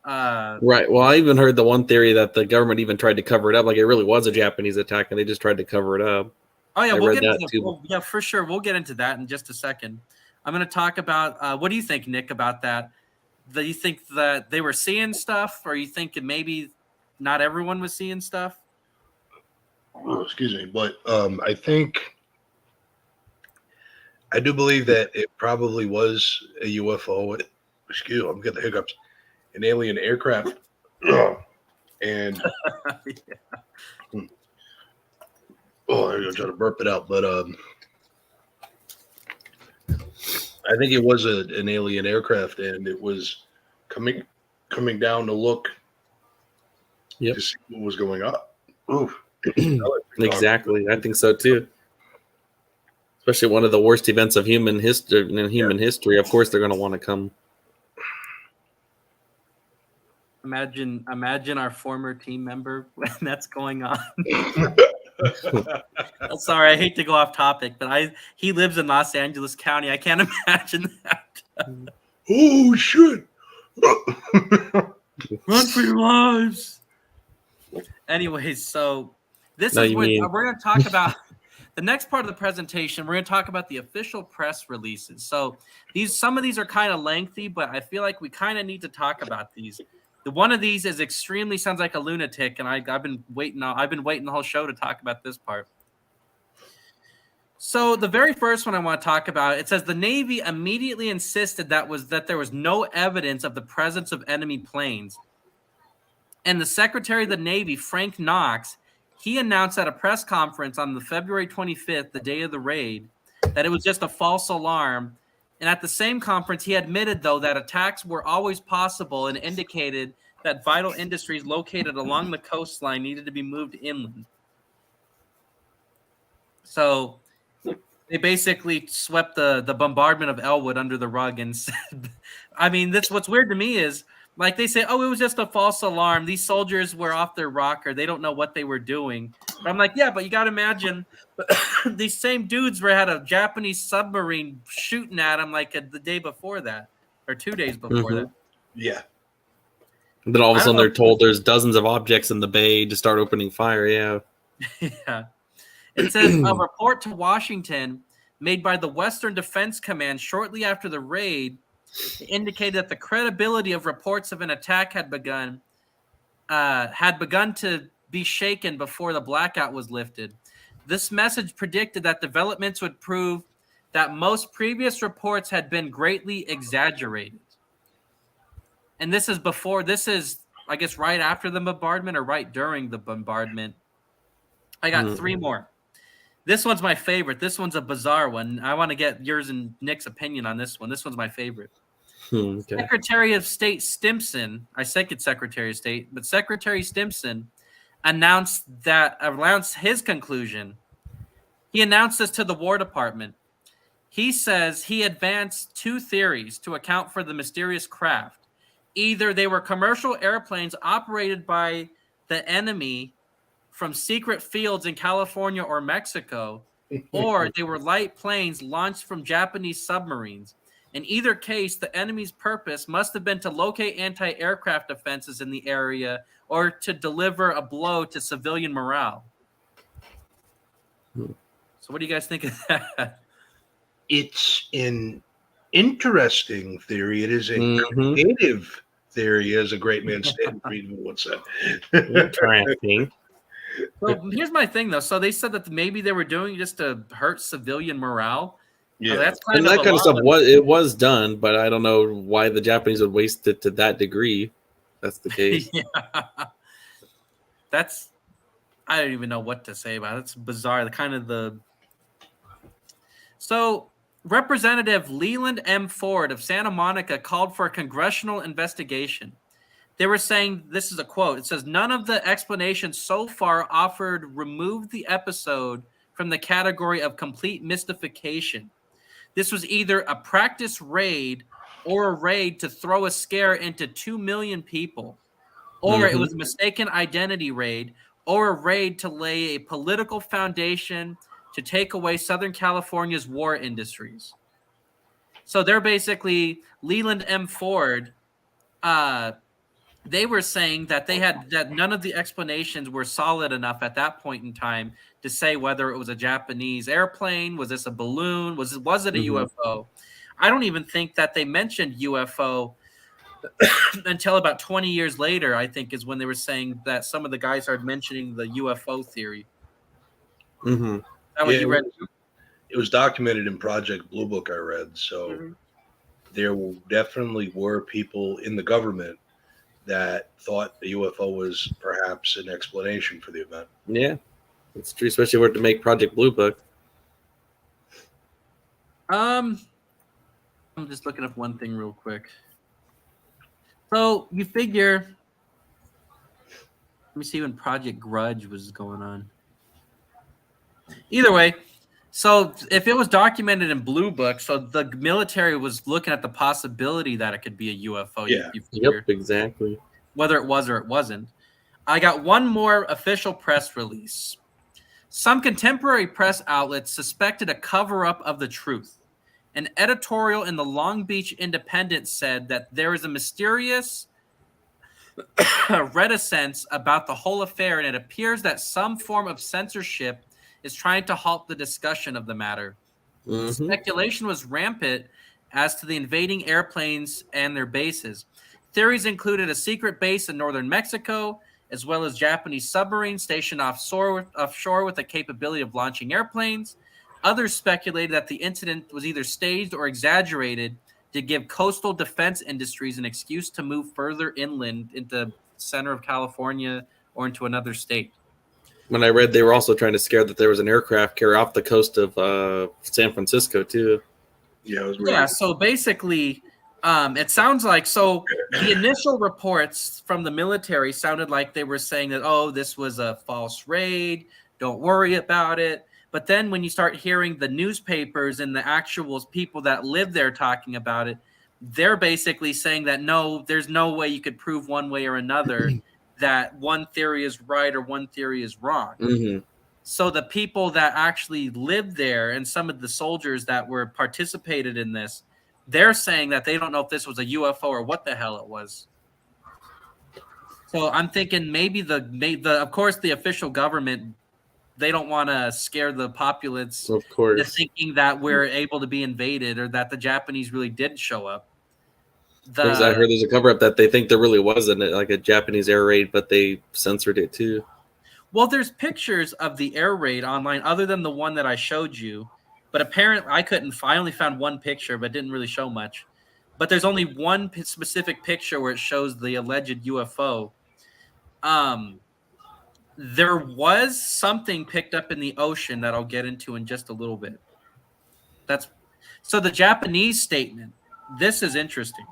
Speaker 3: right. Well, I even heard the one theory that the government even tried to cover it up. Like it really was a Japanese attack, and they just tried to cover it up.
Speaker 1: Oh yeah, we'll get into yeah, for sure. We'll get into that in just a second. I'm going to talk about what do you think, Nick, about that? Do you think that they were seeing stuff, or you think maybe not everyone was seeing stuff?
Speaker 2: Oh, excuse me, but I do believe that it probably was a UFO. Excuse me, I'm getting the hiccups. An alien aircraft, and oh, I'm gonna try to burp it out, but I think it was an alien aircraft, and it was coming down to look to see what was going on. Oof.
Speaker 3: Exactly, I think so too. Especially one of the worst events of human history. Of course, they're going to want to come.
Speaker 1: Imagine our former team member when that's going on. Sorry, I hate to go off topic, but he lives in Los Angeles County. I can't imagine that.
Speaker 2: Oh shit!
Speaker 1: Run for your lives. Anyways, so this is what we're going to talk about. The next part of the presentation, we're going to talk about the official press releases. So some of these are kind of lengthy, but I feel like we kind of need to talk about these. One of these is extremely sounds like a lunatic, and I've been waiting the whole show to talk about this part. So the very first one I want to talk about, it says the Navy immediately insisted that there was no evidence of the presence of enemy planes. And the Secretary of the Navy, Frank Knox, he announced at a press conference on the February 25th, the day of the raid, that it was just a false alarm. And at the same conference, he admitted, though, that attacks were always possible and indicated that vital industries located along the coastline needed to be moved inland. So they basically swept the bombardment of Elwood under the rug and said, I mean, that's what's weird to me is, like, they say, oh, it was just a false alarm. These soldiers were off their rocker. They don't know what they were doing. But I'm like, yeah, but you got to imagine these same dudes had a Japanese submarine shooting at them like the day before that or 2 days before that.
Speaker 2: Yeah.
Speaker 3: And then all of a sudden they're told there's dozens of objects in the bay to start opening fire. Yeah.
Speaker 1: Yeah. It says a report to Washington made by the Western Defense Command shortly after the raid indicated that the credibility of reports of an attack had begun to be shaken before the blackout was lifted. This message predicted that developments would prove that most previous reports had been greatly exaggerated. And this is, I guess, right after the bombardment or right during the bombardment. I got three more. This one's my favorite. This one's a bizarre one. I want to get yours and Nick's opinion on this one. This one's my favorite. Okay. Secretary of State Stimson, I said it's Secretary of State, but Secretary Stimson announced his conclusion. He announced this to the War Department. He says he advanced two theories to account for the mysterious craft. Either they were commercial airplanes operated by the enemy from secret fields in California or Mexico, or they were light planes launched from Japanese submarines. In either case, the enemy's purpose must have been to locate anti-aircraft defenses in the area or to deliver a blow to civilian morale. So what do you guys think of that?
Speaker 2: It's an interesting theory. It is a creative theory, as a great man Stanton Friedman once said.
Speaker 3: Interesting.
Speaker 1: So here's my thing, though. So they said that maybe they were doing it just to hurt civilian morale.
Speaker 2: Yeah,
Speaker 1: that's
Speaker 3: and that kind of stuff was done, but I don't know why the Japanese would waste it to that degree. That's the case.
Speaker 1: Yeah. I don't even know what to say about it. It's bizarre. So Representative Leland M. Ford of Santa Monica called for a congressional investigation. They were saying, this is a quote, it says, none of the explanations so far offered removed the episode from the category of complete mystification. This was either a practice raid or a raid to throw a scare into 2 million people, or it was a mistaken identity raid, or a raid to lay a political foundation to take away Southern California's war industries. So they're basically Leland M. Ford. They were saying that that none of the explanations were solid enough at that point in time to say whether it was a Japanese airplane, was this a balloon, was it a UFO? I don't even think that they mentioned UFO until about 20 years later, I think, is when they were saying that some of the guys started mentioning the UFO theory.
Speaker 2: Mm-hmm.
Speaker 1: That what you read?
Speaker 2: It was documented in Project Blue Book I read. So there definitely were people in the government that thought the UFO was perhaps an explanation for the event.
Speaker 3: Yeah, it's true, especially where to make Project Blue Book.
Speaker 1: I'm just looking up one thing real quick. So you figure, let me see when Project Grudge was going on. Either way, so if it was documented in Blue Book, so the military was looking at the possibility that it could be a UFO.
Speaker 2: Yeah.
Speaker 3: Yep, exactly.
Speaker 1: Whether it was or it wasn't. I got one more official press release. Some contemporary press outlets suspected a cover-up of the truth. An editorial in the Long Beach Independent said that there is a mysterious reticence about the whole affair, and it appears that some form of censorship is trying to halt the discussion of the matter. Speculation was rampant as to the invading airplanes and their bases. Theories included a secret base in northern Mexico, as well as Japanese submarines stationed offshore with the capability of launching airplanes. Others speculated that the incident was either staged or exaggerated to give coastal defense industries an excuse to move further inland into the center of California or into another state.
Speaker 3: When I read they were also trying to scare that there was an aircraft carrier off the coast of San Francisco too.
Speaker 2: Yeah,
Speaker 1: So basically, it sounds like the initial reports from the military sounded like they were saying that, oh, this was a false raid, don't worry about it. But then when you start hearing the newspapers and the actual people that live there talking about it, they're basically saying that no, there's no way you could prove one way or another that one theory is right or one theory is wrong.
Speaker 3: Mm-hmm.
Speaker 1: So the people that actually lived there and some of the soldiers that were participated in this, they're saying that they don't know if this was a UFO or what the hell it was. So I'm thinking maybe of course the official government, they don't want to scare the populace
Speaker 3: Of course,
Speaker 1: into thinking that we're able to be invaded or that the Japanese really did show up.
Speaker 3: Because I heard there's a cover-up that they think there really wasn't like a Japanese air raid, but they censored it too.
Speaker 1: Well, there's pictures of the air raid online other than the one that I showed you. But apparently I only found one picture, but didn't really show much. But there's only one specific picture where it shows the alleged UFO. There was something picked up in the ocean that I'll get into in just a little bit. So the Japanese statement, this is interesting.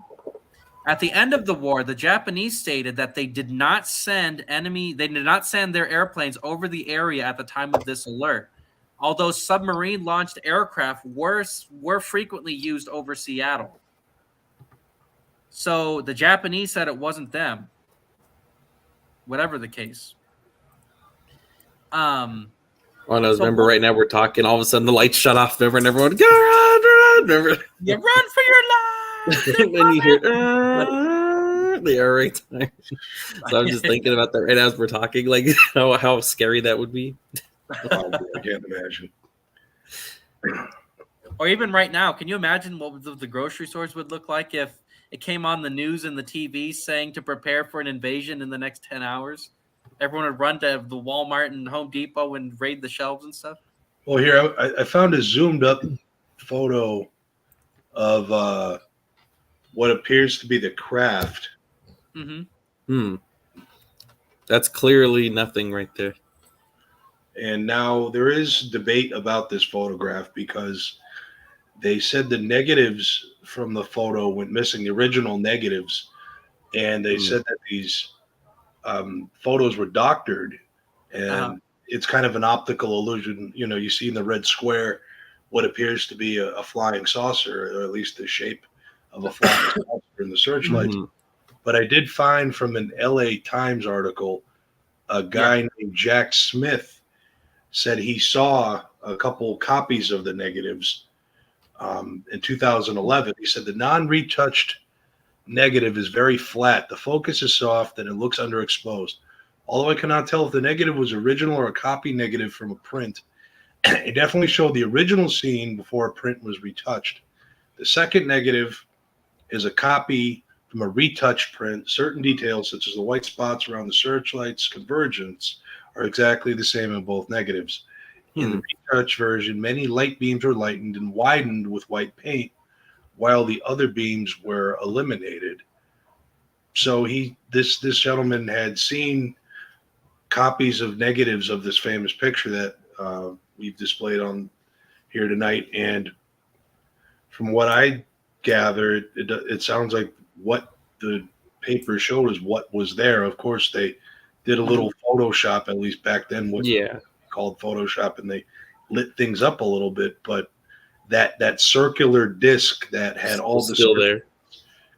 Speaker 1: At the end of the war, the Japanese stated that they did not send their airplanes over the area at the time of this alert, although submarine-launched aircraft were frequently used over Seattle. So the Japanese said it wasn't them, whatever the case.
Speaker 3: Remember right now we're talking, all of a sudden the lights shut off, and everyone, go run!
Speaker 1: You run for your life!
Speaker 3: And then you hear the air raid time. So I'm just thinking about that right as we're talking, like how scary that would be.
Speaker 2: Oh, I can't imagine.
Speaker 1: Or even right now, can you imagine what the grocery stores would look like if it came on the news and the TV saying to prepare for an invasion in the next 10 hours? Everyone would run to the Walmart and Home Depot and raid the shelves and stuff.
Speaker 2: Well, here I found a zoomed up photo of what appears to be the craft.
Speaker 1: Mm-hmm.
Speaker 3: That's clearly nothing right there.
Speaker 2: And now there is debate about this photograph because they said the negatives from the photo went missing, the original negatives, and they said that these photos were doctored, and it's kind of an optical illusion. You know, you see in the red square what appears to be a flying saucer, or at least the shape of a flying saucer in the searchlights. But I did find from an LA Times article, a guy named Jack Smith said he saw a couple copies of the negatives in 2011. He said the non-retouched negative is very flat. The focus is soft and it looks underexposed. Although I cannot tell if the negative was original or a copy negative from a print, it definitely showed the original scene before a print was retouched. The second negative is a copy from a retouched print. Certain details, such as the white spots around the searchlight's convergence, are exactly the same in both negatives. In the retouched version, many light beams were lightened and widened with white paint, while the other beams were eliminated. So this gentleman had seen copies of negatives of this famous picture that we've displayed on here tonight, and from what I gather, it sounds like what the paper showed is what was there. Of course, they did a little Photoshop, at least back then, what called Photoshop, and they lit things up a little bit, but that circular disc that had all the
Speaker 3: still there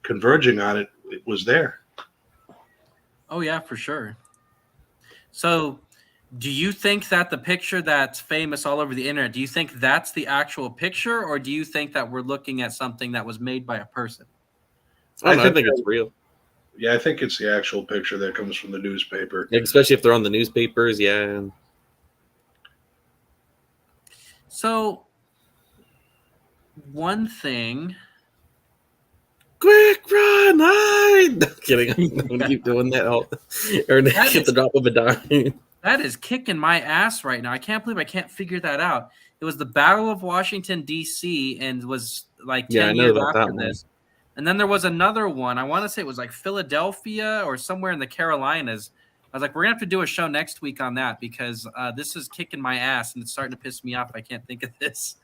Speaker 2: converging on it, it was there.
Speaker 1: Oh yeah, for sure. So do you think that the picture that's famous all over the internet, do you think that's the actual picture, or do you think that we're looking at something that was made by a person?
Speaker 3: I think it's real.
Speaker 2: Yeah, I think it's the actual picture that comes from the newspaper.
Speaker 3: Especially if they're on the newspapers, yeah.
Speaker 1: So one thing...
Speaker 3: Quick, run, hide! No, kidding. I'm going to keep doing that. Or at the drop of a dime.
Speaker 1: That is kicking my ass right now. I can't believe I can't figure that out. It was the Battle of Washington, D.C., and was like 10
Speaker 3: Yeah, I know
Speaker 1: years
Speaker 3: about
Speaker 1: after
Speaker 3: that one.
Speaker 1: this. And then there was another one. I want to say it was like Philadelphia or somewhere in the Carolinas. I was like, we're going to have to do a show next week on that because this is kicking my ass and it's starting to piss me off. I can't think of this.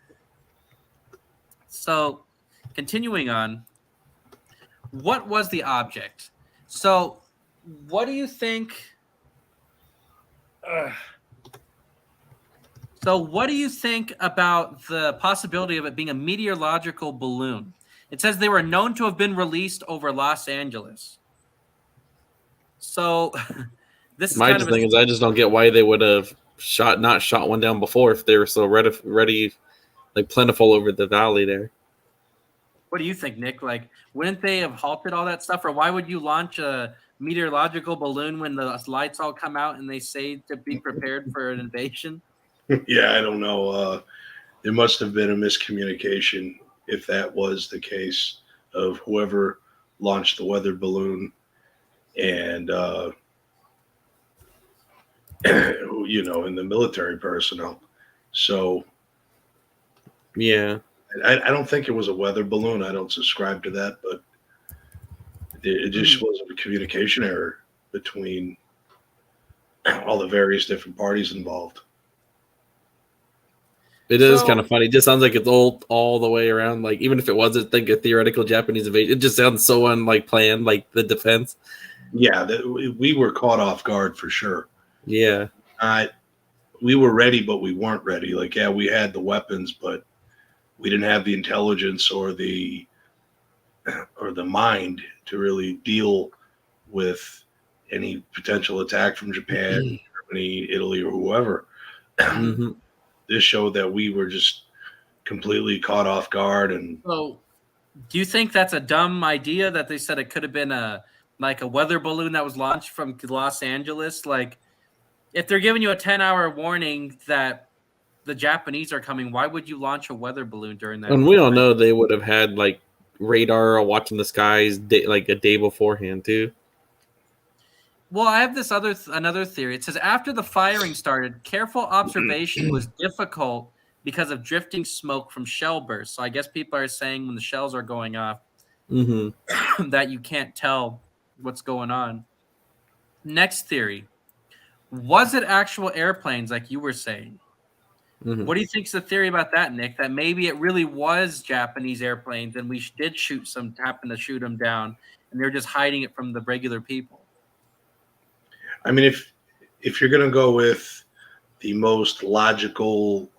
Speaker 1: So, continuing on, what was the object? So, what do you think? So, what do you think about the possibility of it being a meteorological balloon? It says they were known to have been released over Los Angeles. So, this is
Speaker 3: My
Speaker 1: kind of
Speaker 3: thing is, I just don't get why they would have not shot one down before if they were so ready, like plentiful over the valley there.
Speaker 1: What do you think, Nick? Like, wouldn't they have halted all that stuff, or why would you launch a meteorological balloon when the lights all come out and they say to be prepared for an invasion?
Speaker 2: Yeah, I don't know. There must have been a miscommunication if that was the case of whoever launched the weather balloon and in the military personnel. So
Speaker 3: Yeah.
Speaker 2: I don't think it was a weather balloon. I don't subscribe to that, but it just was a communication error between all the various different parties involved.
Speaker 3: It is kind of funny. It just sounds like it's all the way around. Like, even if it wasn't like a theoretical Japanese invasion, it just sounds so unlike planned, like the defense.
Speaker 2: Yeah, we were caught off guard for sure.
Speaker 3: Yeah.
Speaker 2: We were ready, but we weren't ready. Like, yeah, we had the weapons, but we didn't have the intelligence or the mind to really deal with any potential attack from Japan, Germany, Italy, or whoever.
Speaker 3: Mm-hmm.
Speaker 2: This showed that we were just completely caught off guard. And
Speaker 1: so, do you think that's a dumb idea that they said it could have been a weather balloon that was launched from Los Angeles? Like, if they're giving you a 10-hour warning that the Japanese are coming, why would you launch a weather balloon during that?
Speaker 3: And we all know they would have had like radar or watching the skies like a day beforehand too.
Speaker 1: Well, I have this another theory. It says after the firing started, careful observation was difficult because of drifting smoke from shell bursts. So I guess people are saying when the shells are going off that you can't tell what's going on. Next theory. Was it actual airplanes like you were saying?
Speaker 3: Mm-hmm.
Speaker 1: What do you think's the theory about that, Nick? That maybe it really was Japanese airplanes and we did happen to shoot them down and they're just hiding it from the regular people?
Speaker 2: I mean, if you're going to go with the most logical,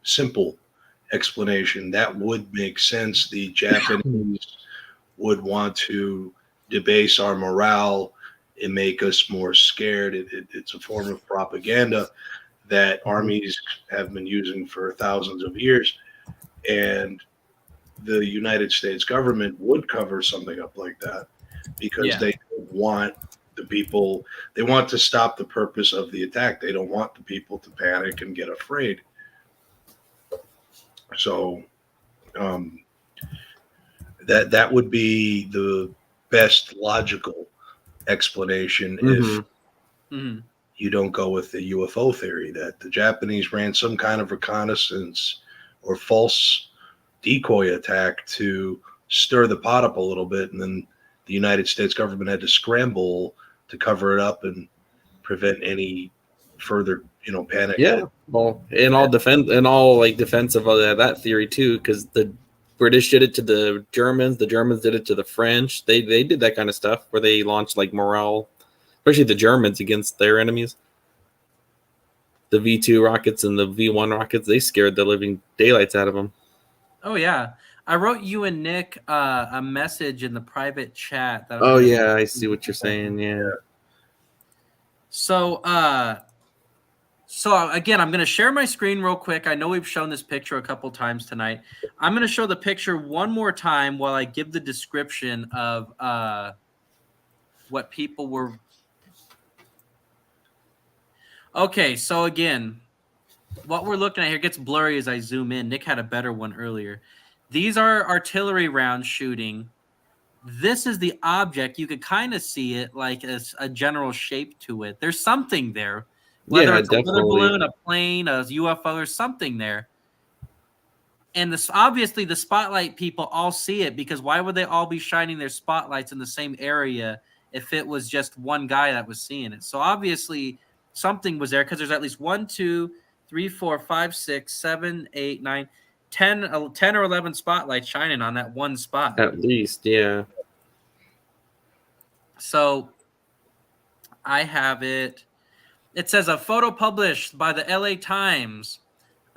Speaker 2: simple explanation, that would make sense. The Japanese would want to debase our morale and make us more scared. It's a form of propaganda that armies have been using for thousands of years. And the United States government would cover something up like that because they don't want the people, they want to stop the purpose of the attack. They don't want the people to panic and get afraid. So that would be the best logical explanation if you don't go with the UFO theory that the Japanese ran some kind of reconnaissance or false decoy attack to stir the pot up a little bit, and then the United States government had to scramble to cover it up and prevent any further, panic.
Speaker 3: Yeah, well, defense of that theory too, because the British did it to the Germans did it to the French. They did that kind of stuff where they launched like morale, especially the Germans against their enemies. The V2 rockets and the V1 rockets, they scared the living daylights out of them.
Speaker 1: Oh yeah, I wrote you and Nick a message in the private chat.
Speaker 3: I see what you're saying. Yeah.
Speaker 1: So again, I'm going to share my screen real quick. I know we've shown this picture a couple times tonight. I'm going to show the picture one more time while I give the description of what people were. Okay, so again, what we're looking at here gets blurry as I zoom in. Nick had a better one earlier. These are artillery rounds shooting. This is the object. You could kind of see it like as a general shape to it. There's something there. Whether
Speaker 3: Yeah,
Speaker 1: it's a weather
Speaker 3: definitely.
Speaker 1: balloon, a plane, a UFO, or something there. And this obviously the spotlight people all see it, because why would they all be shining their spotlights in the same area if it was just one guy that was seeing it? So obviously something was there, because there's at least 1, 2, 3, 4, 5, 6, 7, 8, 9, 10 or 11 spotlights shining on that one spot.
Speaker 3: At least, yeah.
Speaker 1: So I have it. It says a photo published by the LA Times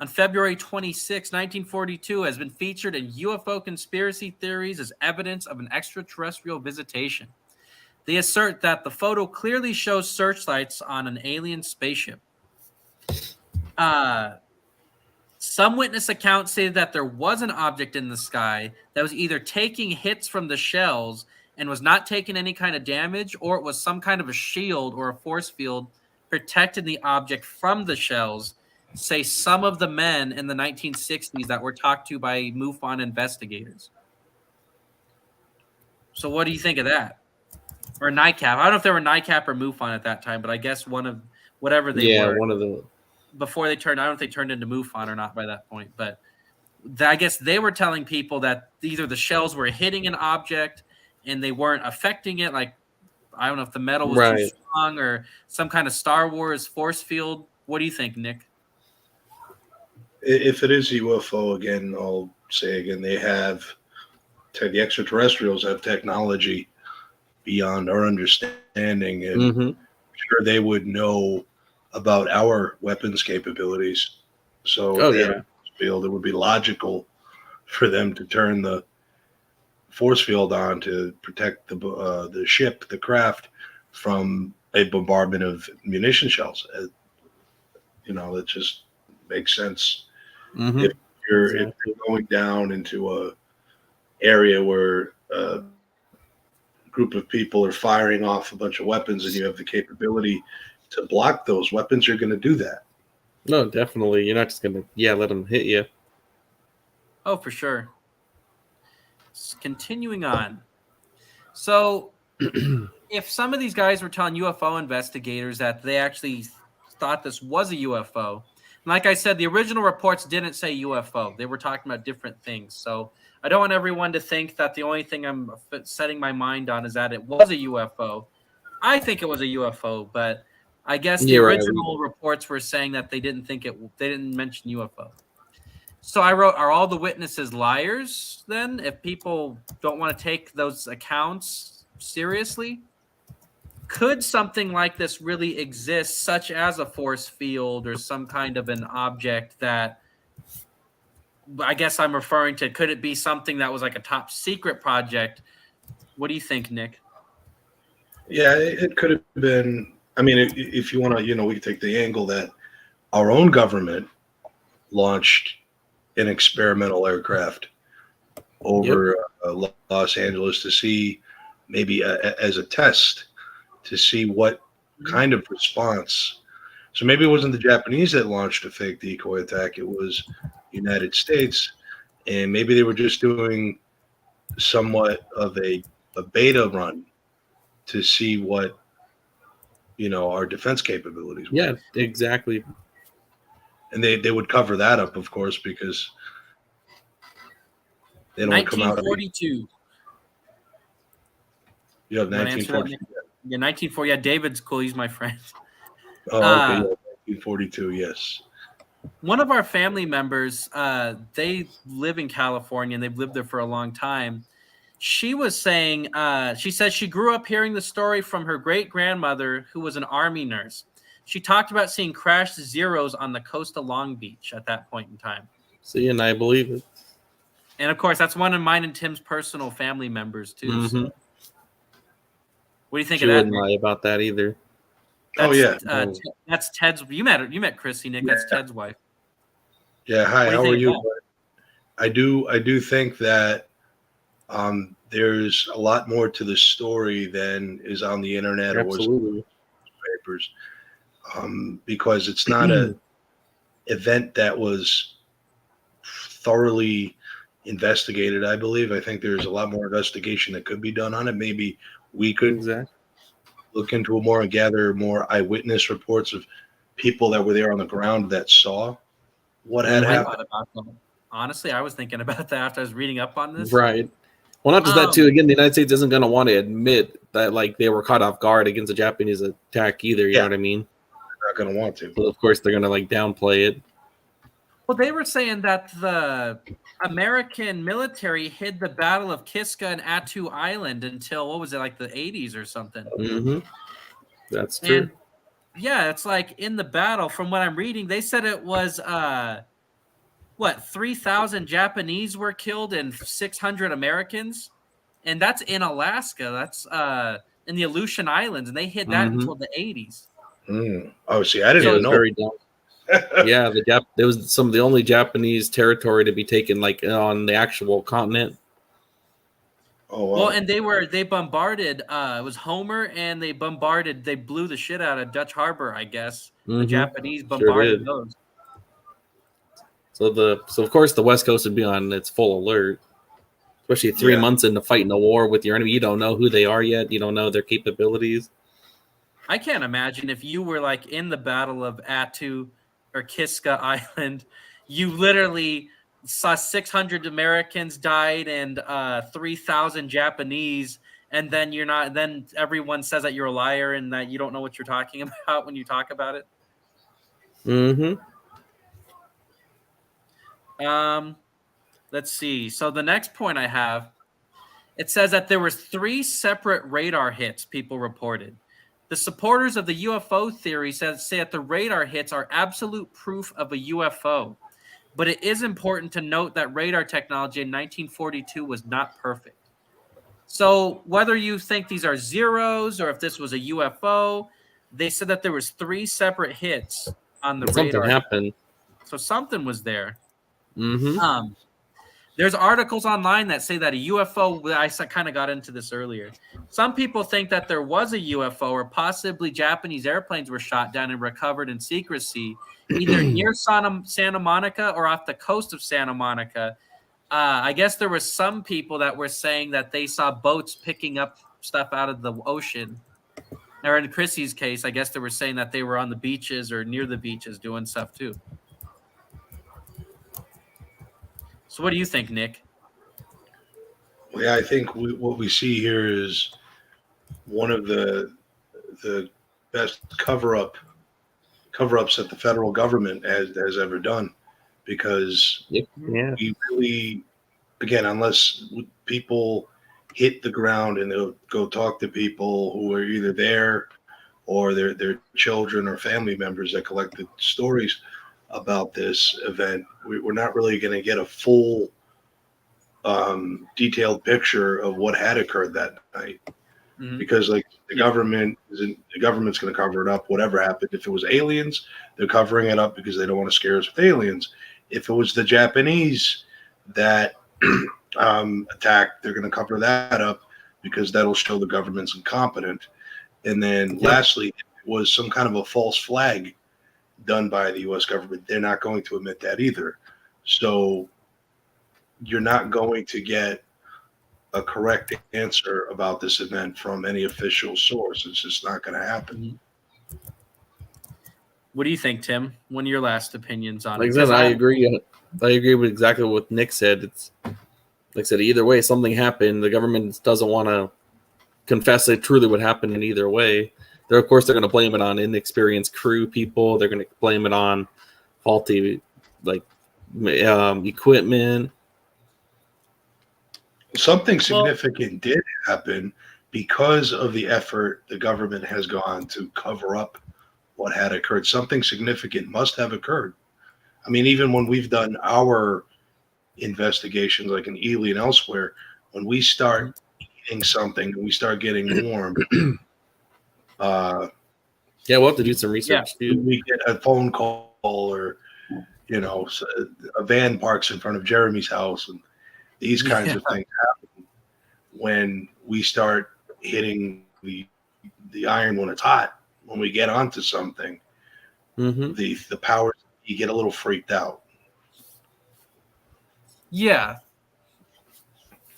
Speaker 1: on February 26, 1942, has been featured in UFO conspiracy theories as evidence of an extraterrestrial visitation. They assert that the photo clearly shows searchlights on an alien spaceship. Some witness accounts say that there was an object in the sky that was either taking hits from the shells and was not taking any kind of damage, or it was some kind of a shield or a force field protecting the object from the shells, say some of the men in the 1960s that were talked to by MUFON investigators. So what do you think of that? Or NICAP? I don't know if they were NICAP or MUFON at that time, but I guess one of whatever they were.
Speaker 3: One of the
Speaker 1: Before they turned, I don't know if they turned into MUFON or not by that point, but I guess they were telling people that either the shells were hitting an object and they weren't affecting it. Like, I don't know if the metal was too strong or some kind of Star Wars force field. What do you think, Nick?
Speaker 2: If it is UFO, again, I'll say again, the extraterrestrials have technology beyond our understanding, and I'm sure they would know about our weapons capabilities. So field, it would be logical for them to turn the force field on to protect the ship, the craft, from a bombardment of munition shells. That just makes sense. If you're going down into a area where a group of people are firing off a bunch of weapons and you have the capability to block those weapons, you're going to do that.
Speaker 3: No, definitely. You're not just going to, let them hit you.
Speaker 1: Oh, for sure. Continuing on. So if some of these guys were telling UFO investigators that they actually thought this was a UFO, like I said, the original reports didn't say UFO. They were talking about different things. So I don't want everyone to think that the only thing I'm setting my mind on is that it was a UFO. I think it was a UFO, but I guess the original reports were saying that they didn't mention UFO. So I wrote, are all the witnesses liars then, if people don't want to take those accounts seriously? Could something like this really exist, such as a force field or some kind of an object that, I guess I'm referring to, could it be something that was like a top secret project? What do you think, Nick?
Speaker 2: Yeah, it could have been. I mean, if you want to, we can take the angle that our own government launched an experimental aircraft over Los Angeles to see, maybe as a test, to see what kind of response. So maybe it wasn't the Japanese that launched a fake decoy attack. It was United States. And maybe they were just doing somewhat of a beta run to see what, our defense capabilities were.
Speaker 3: Yeah, exactly.
Speaker 2: And they would cover that up, of course, because they don't come out.
Speaker 1: 1942.
Speaker 2: Yeah, 1942.
Speaker 1: Yeah, 1940. Yeah, David's cool. He's my friend.
Speaker 2: Oh, okay. 1942, yes.
Speaker 1: One of our family members, they live in California, and they've lived there for a long time. She was saying, she says she grew up hearing the story from her great-grandmother, who was an Army nurse. She talked about seeing crashed Zeros on the coast of Long Beach at that point in time.
Speaker 3: See, and I believe it.
Speaker 1: And, of course, that's one of mine and Tim's personal family members, too. So. What do you think of that?
Speaker 3: She wouldn't lie about that either.
Speaker 1: That's Ted's. You met Chrissy, Nick. That's Ted's wife.
Speaker 2: Yeah. Hi. How are you? I do think that there's a lot more to the story than is on the internet or was in the newspapers, because it's not an event that was thoroughly investigated. I think there's a lot more investigation that could be done on it. Maybe we could look into it more and gather more eyewitness reports of people that were there on the ground that saw what had
Speaker 1: I
Speaker 2: happened.
Speaker 1: thought about them. Honestly, I was thinking about that after I was reading up on this.
Speaker 3: Right. Well, not just that too. Again, the United States isn't going to want to admit that like they were caught off guard against a Japanese attack either. You know what I mean?
Speaker 2: They're not going to want to.
Speaker 3: So of course they're going to like downplay it.
Speaker 1: Well, they were saying that the American military hid the Battle of Kiska and Attu Island until what was it, like the 80s or something?
Speaker 3: Mm-hmm. That's true.
Speaker 1: And yeah, it's like in the battle. From what I'm reading, they said it was 3,000 Japanese were killed and 600 Americans, and that's in Alaska. That's in the Aleutian Islands, and they hid that until the 80s.
Speaker 2: Oh, see, I didn't even know.
Speaker 3: Very dumb. Yeah, there was some of the only Japanese territory to be taken like on the actual continent.
Speaker 2: Oh, wow.
Speaker 1: Well, and they bombarded. It was Homer, and they blew the shit out of Dutch Harbor, I guess. The Japanese bombarded those. So
Speaker 3: of course the West Coast would be on its full alert, especially 3 months into fighting a war with your enemy. You don't know who they are yet. You don't know their capabilities.
Speaker 1: I can't imagine if you were like in the Battle of Attu or Kiska Island, you literally saw 600 Americans died and 3,000 Japanese, and then you're not. Then everyone says that you're a liar and that you don't know what you're talking about when you talk about it.
Speaker 3: Mm-hmm.
Speaker 1: Let's see. So the next point I have, it says that there was 3 separate radar hits people reported. The supporters of the UFO theory say that the radar hits are absolute proof of a UFO. But it is important to note that radar technology in 1942 was not perfect. So whether you think these are zeros or if this was a UFO, they said that there was 3 separate hits on the radar.
Speaker 3: Something happened.
Speaker 1: So something was there.
Speaker 3: Mm-hmm.
Speaker 1: There's articles online that say that a UFO, I kind of got into this earlier. Some people think that there was a UFO or possibly Japanese airplanes were shot down and recovered in secrecy, either near Santa Monica or off the coast of Santa Monica. I guess there were some people that were saying that they saw boats picking up stuff out of the ocean. Or in Chrissy's case, I guess they were saying that they were on the beaches or near the beaches doing stuff too. So what do you think, Nick?
Speaker 2: Well, yeah, I think what we see here is one of the best cover-ups that the federal government has ever done, because we really, again, unless people hit the ground and they'll go talk to people who are either there or their children or family members that collected stories about this event, we're not really going to get a full detailed picture of what had occurred that night. Because like the government's going to cover it up, whatever happened. If it was aliens, they're covering it up because they don't want to scare us with aliens. If it was the Japanese that attacked, they're going to cover that up because that'll show the government's incompetent. And then lastly, if it was some kind of a false flag done by the U.S. government, they're not going to admit that either. So you're not going to get a correct answer about this event from any official source. It's just not going to happen.
Speaker 1: What do you think, Tim? What are your last opinions on
Speaker 3: like
Speaker 1: it?
Speaker 3: I said, I agree. I agree with exactly what Nick said. It's like I said, either way, something happened. The government doesn't want to confess that truly what happened in either way. Of course, they're going to blame it on inexperienced crew people. They're going to blame it on faulty, equipment.
Speaker 2: Something significant did happen because of the effort the government has gone to cover up what had occurred. Something significant must have occurred. I mean, even when we've done our investigations, like in Ely and elsewhere, when we start eating something and we start getting warm,
Speaker 3: we'll have to do some research too.
Speaker 2: We get a phone call, or a van parks in front of Jeremy's house, and these kinds of things happen when we start hitting the iron when it's hot. When we get onto something, the powers, you get a little freaked out.
Speaker 1: Yeah.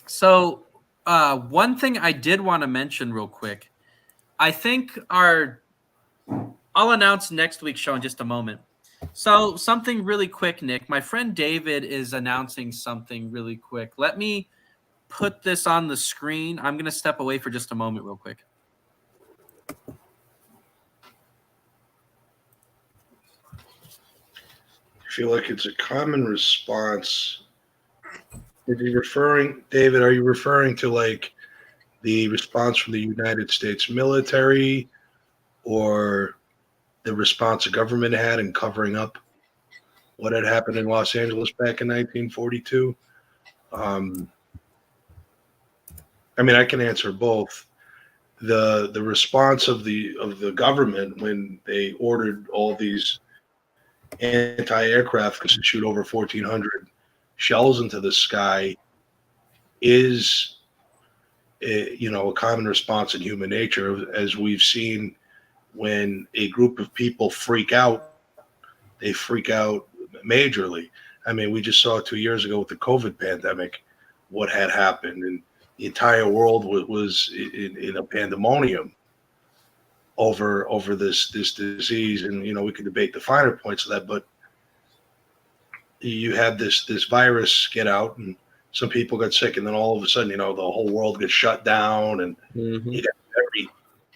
Speaker 1: So one thing I did want to mention real quick, I think I'll announce next week's show in just a moment. So something really quick, Nick. My friend David is announcing something really quick. Let me put this on the screen. I'm going to step away for just a moment real quick.
Speaker 2: I feel like it's a common response. David, are you referring to like the response from the United States military or the response the government had in covering up what had happened in Los Angeles back in 1942? I mean, I can answer both. The response of the government when they ordered all these anti-aircraft to shoot over 1,400 shells into the sky is a common response in human nature. As we've seen, when a group of people freak out, they freak out majorly. I mean, we just saw 2 years ago with the COVID pandemic what had happened, and the entire world was in a pandemonium over this disease. And we could debate the finer points of that, but you had this virus get out, and some people got sick, and then all of a sudden, the whole world gets shut down, and it got very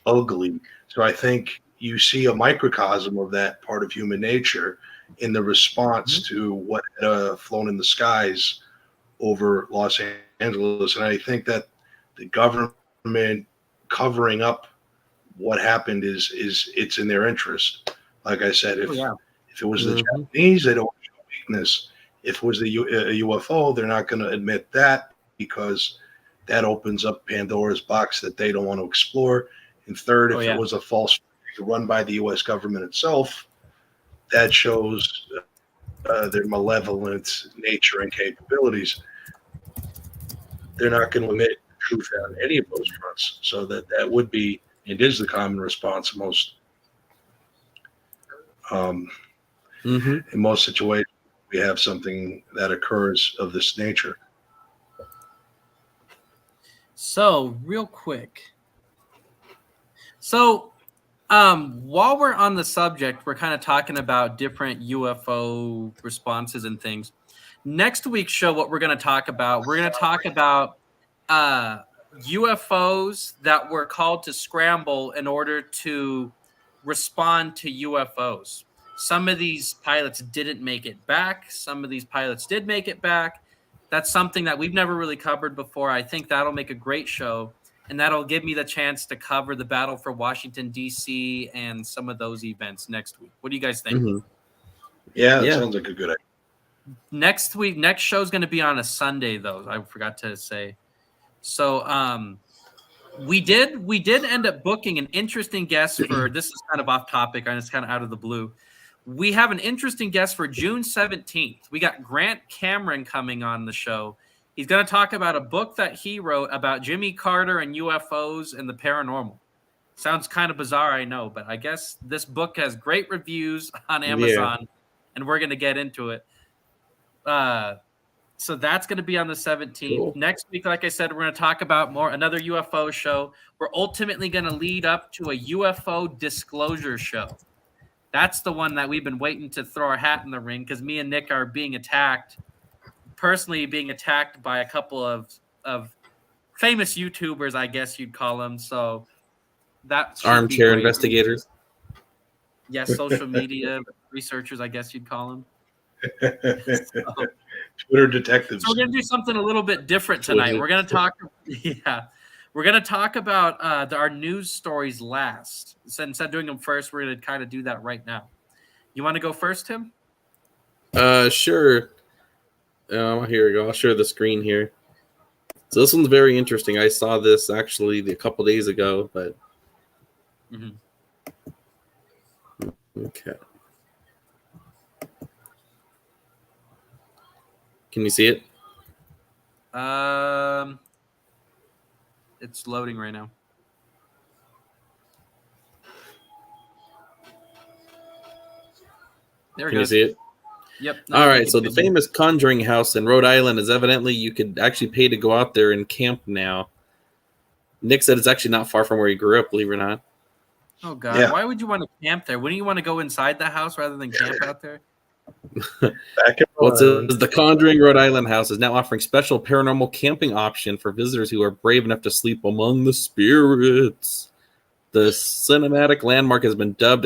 Speaker 2: ugly. So I think you see a microcosm of that part of human nature in the response to what had flown in the skies over Los Angeles. And I think that the government covering up what happened is it's in their interest. Like I said, if it was the Japanese, they don't show weakness. If it was a UFO, they're not going to admit that, because that opens up Pandora's box that they don't want to explore. And third, if it was a false flag run by the U.S. government itself, that shows their malevolent nature and capabilities. They're not going to admit the truth on any of those fronts. So that would be, it is the common response most in most situations. We have something that occurs of this nature.
Speaker 1: So real quick. So while we're on the subject, we're kind of talking about different UFO responses and things. Next week's show, what we're going to talk about, UFOs that were called to scramble in order to respond to UFOs. Some of these pilots didn't make it back. Some of these pilots did make it back. That's something that we've never really covered before. I think that'll make a great show, and that'll give me the chance to cover the battle for Washington, D.C. and some of those events next week. What do you guys think?
Speaker 2: Yeah, that sounds like a good idea.
Speaker 1: Next show is going to be on a Sunday, though. I forgot to say. So we did end up booking an interesting guest for, this is kind of off topic and it's kind of out of the blue. We have an interesting guest for June 17th. We got Grant Cameron coming on the show. He's going to talk about a book that he wrote about Jimmy Carter and UFOs and the paranormal. Sounds kind of bizarre, I know, but I guess this book has great reviews on Amazon, and we're going to get into it. So that's going to be on the 17th. Cool. Next week, like I said, we're going to talk about another UFO show. We're ultimately going to lead up to a UFO disclosure show. That's the one that we've been waiting to throw our hat in the ring, because me and Nick are being attacked by a couple of famous YouTubers, I guess you'd call them. So that's
Speaker 3: armchair investigators.
Speaker 1: Yes, social media researchers, I guess you'd call them.
Speaker 2: Twitter detectives.
Speaker 1: So we're going to do something a little bit different tonight. We're going to talk. We're going to talk about our news stories last. So instead of doing them first, we're going to kind of do that right now. You want to go first, Tim?
Speaker 3: Sure. Here we go. I'll share the screen here. So this one's very interesting. I saw this actually a couple days ago, but okay. Can you see it?
Speaker 1: It's loading right now. There we go.
Speaker 3: Can you see it?
Speaker 1: Yep.
Speaker 3: All right. So the famous Conjuring House in Rhode Island is evidently you could actually pay to go out there and camp now. Nick said it's actually not far from where he grew up, believe it or not.
Speaker 1: Oh God,
Speaker 2: Yeah.
Speaker 1: why would you want to camp there? Wouldn't you want to go inside the house rather than camp out there?
Speaker 2: Back in
Speaker 3: Well, it
Speaker 2: Rhode
Speaker 3: says
Speaker 2: Island.
Speaker 3: the Conjuring Rhode Island house is now offering special paranormal camping option for visitors who are brave enough to sleep among the spirits. The cinematic landmark has been dubbed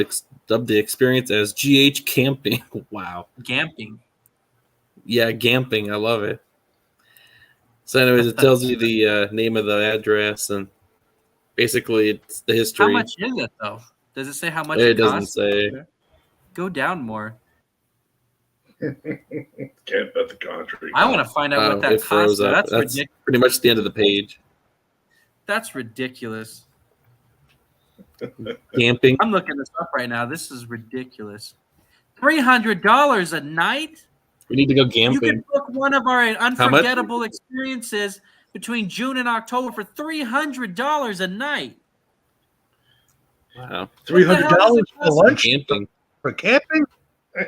Speaker 3: the experience as GH camping. Wow.
Speaker 1: Camping.
Speaker 3: Yeah, camping. I love it. So, anyways, it tells you the name of the address and basically it's the history.
Speaker 1: How much is it though? Does it say how much
Speaker 3: It
Speaker 1: it
Speaker 3: doesn't
Speaker 1: costs?
Speaker 3: say.
Speaker 1: Go down more.
Speaker 2: Can't bet the Conjuring.
Speaker 1: I want to find out what that
Speaker 3: It froze
Speaker 1: costs. Now.
Speaker 3: up.
Speaker 1: That's
Speaker 3: That's
Speaker 1: ridiculous.
Speaker 3: pretty much the end of the page.
Speaker 1: That's ridiculous.
Speaker 3: Camping.
Speaker 1: I'm looking this up right now. This is ridiculous. $300 a night?
Speaker 3: We need to go
Speaker 1: You
Speaker 3: camping.
Speaker 1: can book one of our unforgettable experiences between June and October for $300 a night.
Speaker 3: Wow.
Speaker 2: $300 for lunch
Speaker 3: Camping.
Speaker 2: for camping.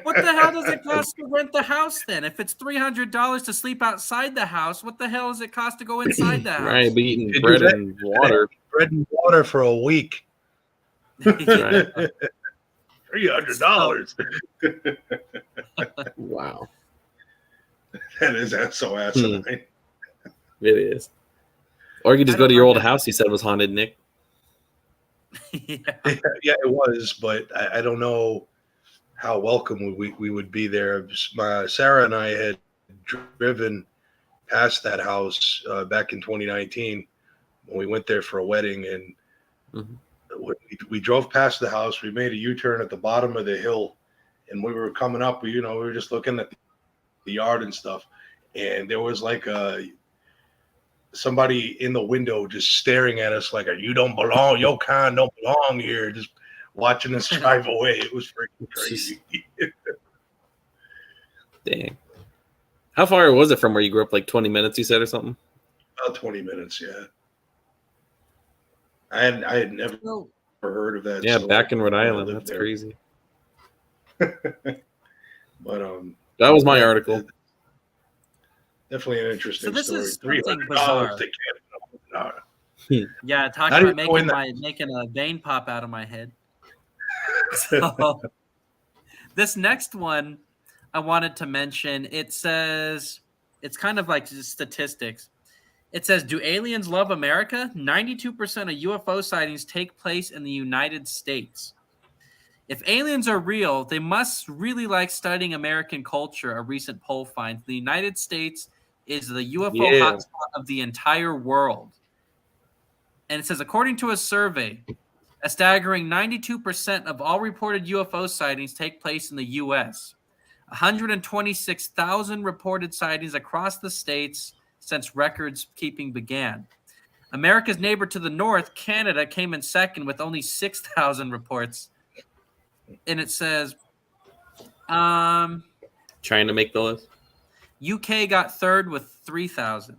Speaker 1: What the hell does it cost to rent the house then? If it's $300 to sleep outside the house, what the hell does it cost to go inside the house?
Speaker 3: Right, be eating
Speaker 2: You
Speaker 3: bread
Speaker 2: do that.
Speaker 3: and water.
Speaker 2: Bread and water for a week.
Speaker 1: Yeah.
Speaker 2: $300.
Speaker 3: Wow.
Speaker 2: That is so asinine.
Speaker 3: It is. Or you could just
Speaker 1: I
Speaker 3: go to
Speaker 1: don't
Speaker 3: your old
Speaker 1: know.
Speaker 3: house you said was haunted, Nick.
Speaker 1: Yeah.
Speaker 2: Yeah, it was, but I don't know how welcome we would be there. Sarah and I had driven past that house back in 2019 when we went there for a wedding, and we drove past the house. We made a U-turn at the bottom of the hill, and we were coming up. We were just looking at the yard and stuff, and there was like somebody in the window just staring at us like, "You don't belong. Your kind don't belong here." Just watching us drive away. It was freaking crazy.
Speaker 3: Dang. How far was it from where you grew up? Like 20 minutes, you said, or something?
Speaker 2: About 20 minutes, yeah. I had never heard of that.
Speaker 3: Yeah,
Speaker 2: so
Speaker 3: back in Rhode
Speaker 2: I
Speaker 3: Island.
Speaker 2: lived
Speaker 3: That's
Speaker 2: there.
Speaker 3: crazy.
Speaker 2: But
Speaker 3: That was my article.
Speaker 2: definitely an interesting
Speaker 1: So this
Speaker 2: story.
Speaker 1: is something
Speaker 2: $300
Speaker 1: bizarre.
Speaker 2: they can't.
Speaker 1: Yeah, talk
Speaker 2: Not
Speaker 1: about
Speaker 2: even
Speaker 1: making a vein pop out of my head. So, this next one I wanted to mention, it says, it's kind of like just statistics. It says, do aliens love America? 92% of UFO sightings take place in the United States. If aliens are real, they must really like studying American culture, a recent poll finds. The United States is the UFO hotspot of the entire world. And it says, according to a survey, a staggering 92% of all reported UFO sightings take place in the U.S. 126,000 reported sightings across the states since records keeping began. America's neighbor to the north, Canada, came in second with only 6,000 reports. And it says,
Speaker 3: Trying to make the list.
Speaker 1: UK got third with 3,000.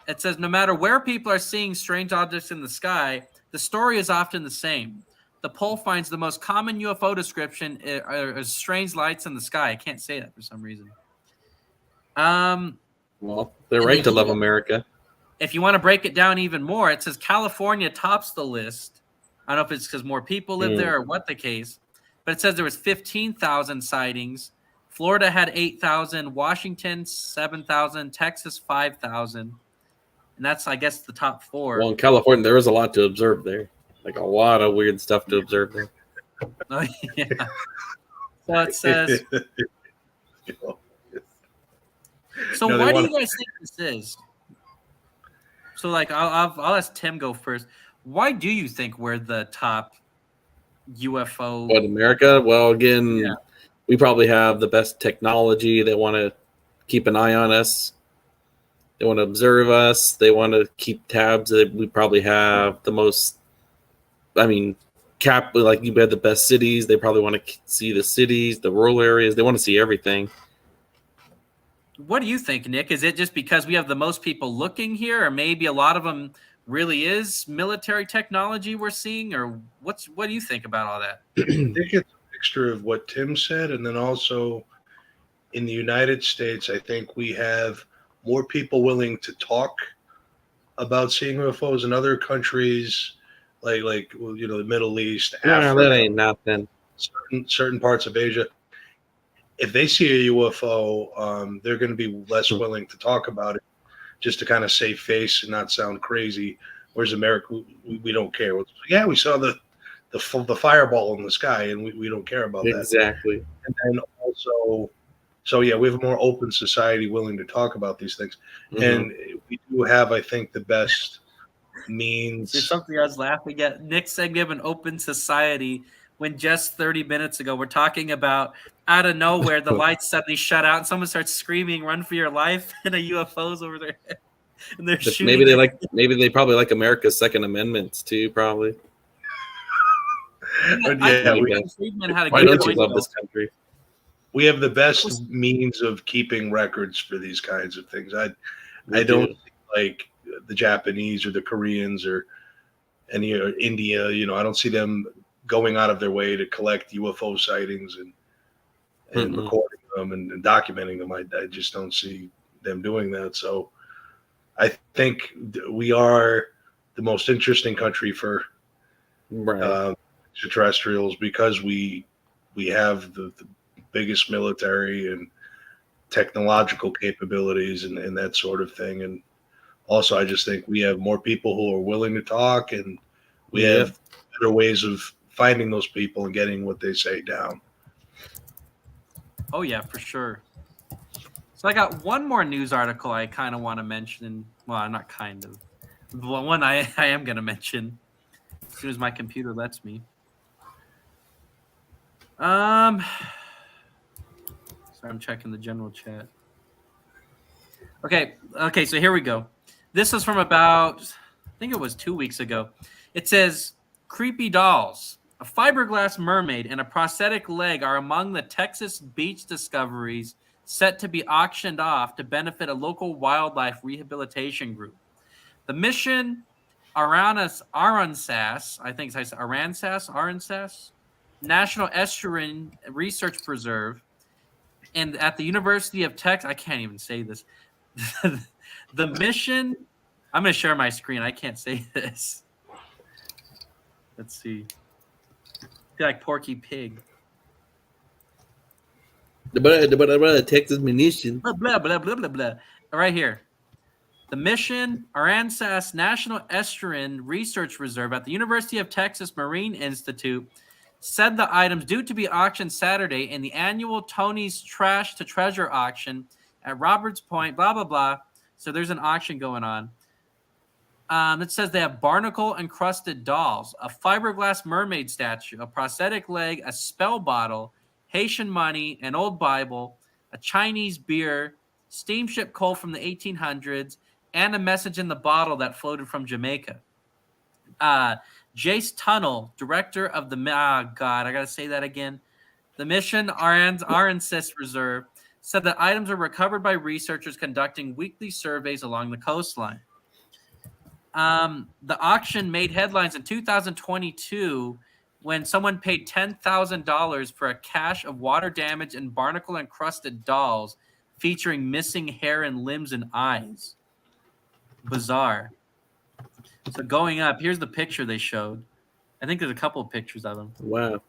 Speaker 1: It says, no matter where people are seeing strange objects in the sky, the story is often the same. The poll finds the most common UFO description is strange lights in the sky. I can't say that for some reason.
Speaker 3: Well, they're right to love America.
Speaker 1: If you want to break it down even more, it says California tops the list. I don't know if it's because more people live there or what the case, but it says there was 15,000 sightings. Florida had 8,000, Washington 7,000, Texas 5,000. And that's, I guess, the top four.
Speaker 3: Well, in California, there was a lot to observe there. Like a lot of weird stuff to observe there.
Speaker 1: Oh, yeah. So it says. So why do you guys think this is? So, like, I'll ask Tim go first. Why do you think we're the top UFO?
Speaker 3: What, America? Well, again, we probably have the best technology. They want to keep an eye on us. They want to observe us. They want to keep tabs. We probably have the most, like you had the best cities. They probably want to see the cities, the rural areas. They want to see everything.
Speaker 1: What do you think, Nick? Is it just because we have the most people looking here, or maybe a lot of them really is military technology we're seeing, or what do you think about all that?
Speaker 2: I think it's a mixture of what Tim said, and then also in the United States, I think we have more people willing to talk about seeing UFOs. In other countries, like the Middle East,
Speaker 3: No,
Speaker 2: Africa,
Speaker 3: that ain't nothing.
Speaker 2: certain parts of Asia. If they see a UFO, they're going to be less willing to talk about it, just to kind of save face and not sound crazy. Whereas America, we don't care. Yeah, we saw the fireball in the sky, and we don't care about that.
Speaker 3: Exactly.
Speaker 2: And then also, so yeah, we have a more open society willing to talk about these things, and we do have, I think, the best means.
Speaker 1: There's something I was laughing at. Nick said we have an open society when just 30 minutes ago we're talking about out of nowhere the lights suddenly shut out and someone starts screaming, "Run for your life!" and a UFO's over there, and they're shooting.
Speaker 3: Maybe they probably like America's Second Amendments too. Probably.
Speaker 1: Friedman had a
Speaker 3: Why
Speaker 1: good
Speaker 3: don't you
Speaker 1: point,
Speaker 3: love
Speaker 1: though.
Speaker 3: this country?
Speaker 2: We have the best means of keeping records for these kinds of things. I don't think like the Japanese or the Koreans or India. I don't see them going out of their way to collect UFO sightings and recording them and documenting them. I just don't see them doing that. So I think we are the most interesting country for extraterrestrials because we have the biggest military and technological capabilities and that sort of thing. And also, I just think we have more people who are willing to talk, and we have better ways of finding those people and getting what they say down.
Speaker 1: Oh, yeah, for sure. So I got one more news article I kind of want to mention. Well, not kind of. The one I am going to mention as soon as my computer lets me. Sorry, I'm checking the general chat. Okay, so here we go. This was from about, I think it was 2 weeks ago. It says, creepy dolls. A fiberglass mermaid and a prosthetic leg are among the Texas beach discoveries set to be auctioned off to benefit a local wildlife rehabilitation group. The mission Aransas, I think it's Aransas National Estuarine Research Preserve, and at the University of Texas, I can't even say this. The mission, I'm going to share my screen. I can't say this. Let's see. I feel like Porky Pig.
Speaker 3: The Texas munition.
Speaker 1: Blah, blah, blah, blah, blah, blah. Right here. The mission Aransas National Estuarine Research Reserve at the University of Texas Marine Institute said the items due to be auctioned Saturday in the annual Tony's Trash to Treasure auction at Roberts Point, blah, blah, blah. So there's an auction going on. It says they have barnacle-encrusted dolls, a fiberglass mermaid statue, a prosthetic leg, a spell bottle, Haitian money, an old Bible, a Chinese beer, steamship coal from the 1800s, and a message in the bottle that floated from Jamaica. Jace Tunnel, director of the I gotta say that again. The Mission Aransas Reserve said that items are recovered by researchers conducting weekly surveys along the coastline. The auction made headlines in 2022 when someone paid $10,000 for a cache of water damaged and barnacle-encrusted dolls featuring missing hair and limbs and eyes. Bizarre. So going up, here's the picture they showed. I think there's a couple of pictures of them.
Speaker 3: Wow.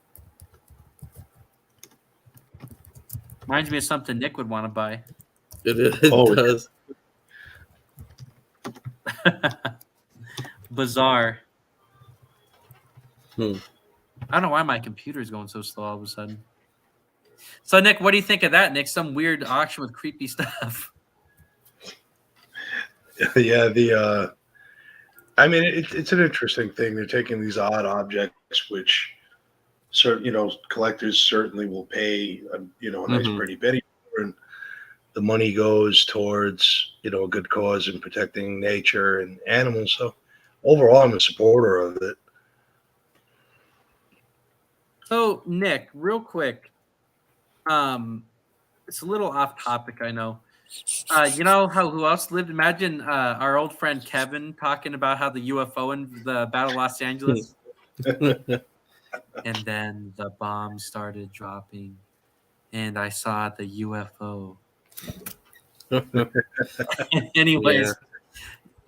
Speaker 1: Reminds me of something Nick would want to buy.
Speaker 3: It does.
Speaker 1: Bizarre.
Speaker 3: I
Speaker 1: don't know why my computer is going so slow all of a sudden. So, Nick, what do you think of that, Nick? Some weird auction with creepy stuff.
Speaker 2: Yeah, I mean, it's an interesting thing. They're taking these odd objects, which collectors certainly will pay, a nice pretty penny for, and the money goes towards, a good cause in protecting nature and animals. So overall, I'm a supporter of it.
Speaker 1: So, Nick, real quick, it's a little off topic, I know. You know who else lived? Imagine our old friend Kevin talking about how the UFO in the Battle of Los Angeles. And then the bomb started dropping, and I saw the UFO. Anyways,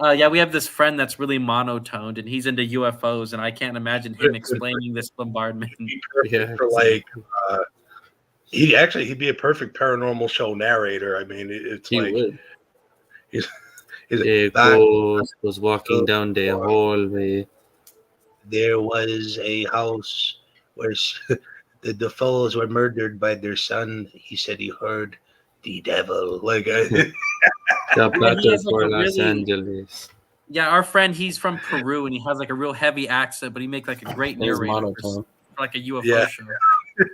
Speaker 1: Yeah, we have this friend that's really monotoned, and he's into UFOs, and I can't imagine him explaining this bombardment.
Speaker 2: He'd be perfect
Speaker 3: Yeah,
Speaker 2: for like he'd be a perfect paranormal show narrator. I mean, it's
Speaker 3: he
Speaker 2: like
Speaker 3: would.
Speaker 2: he's
Speaker 3: A
Speaker 2: back.
Speaker 3: ghost was walking down the hallway.
Speaker 2: There was a house where the fellows were murdered by their son. He said he heard the devil. Like,
Speaker 3: The
Speaker 1: Yeah, he
Speaker 3: battle
Speaker 1: has like
Speaker 3: for
Speaker 1: a
Speaker 3: Los
Speaker 1: really
Speaker 3: Angeles.
Speaker 1: yeah. Our friend, he's from Peru, and he has like a real heavy accent, but he makes like a great
Speaker 3: He's
Speaker 1: narrator
Speaker 3: monotone.
Speaker 1: for like a UFO
Speaker 2: Yeah.
Speaker 1: show.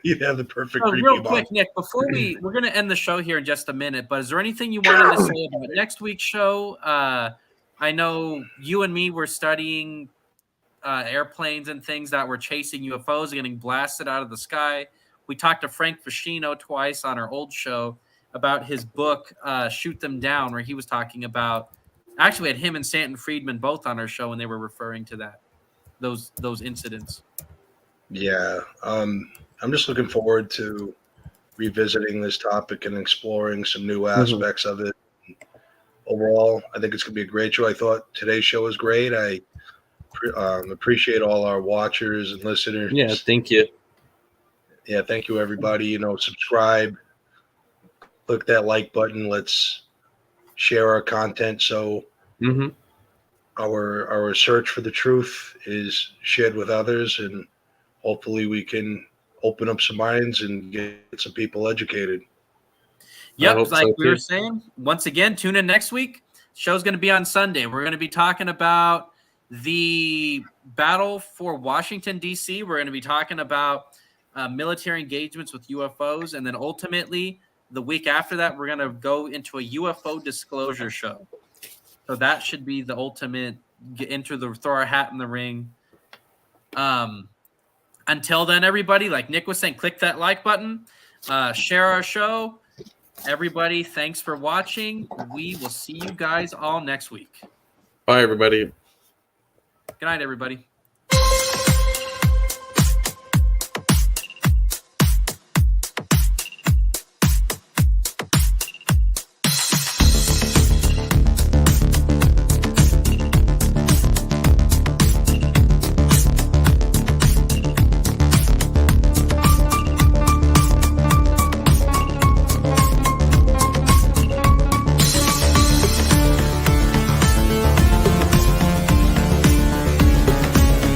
Speaker 2: he'd have the perfect
Speaker 1: So
Speaker 2: creepy
Speaker 1: real
Speaker 2: mom.
Speaker 1: quick, Nick, before we're gonna end the show here in just a minute, but is there anything you wanted to say about next week's show? I know you and me were studying airplanes and things that were chasing UFOs and getting blasted out of the sky. We talked to Frank Fascino twice on our old show about his book, Shoot Them Down, where he was talking about. Actually, we had him and Stanton Friedman both on our show, and they were referring to those incidents.
Speaker 2: Yeah. I'm just looking forward to revisiting this topic and exploring some new aspects of it. Overall, I think it's going to be a great show. I thought today's show was great. I appreciate all our watchers and listeners.
Speaker 3: Yeah, thank you.
Speaker 2: Yeah, thank you, everybody. Subscribe, click that like button. Let's share our content so our search for the truth is shared with others, and hopefully we can open up some minds and get some people educated.
Speaker 1: Yep, like we were saying, once again, tune in next week. Show's going to be on Sunday. We're going to be talking about the battle for Washington, D.C. We're going to be talking about military engagements with UFOs. And then ultimately, the week after that, we're going to go into a UFO disclosure show. So that should be the ultimate throw our hat in the ring. Until then, everybody, like Nick was saying, click that like button, share our show. Everybody, thanks for watching. We will see you guys all next week.
Speaker 3: Bye, everybody.
Speaker 1: Good night, everybody.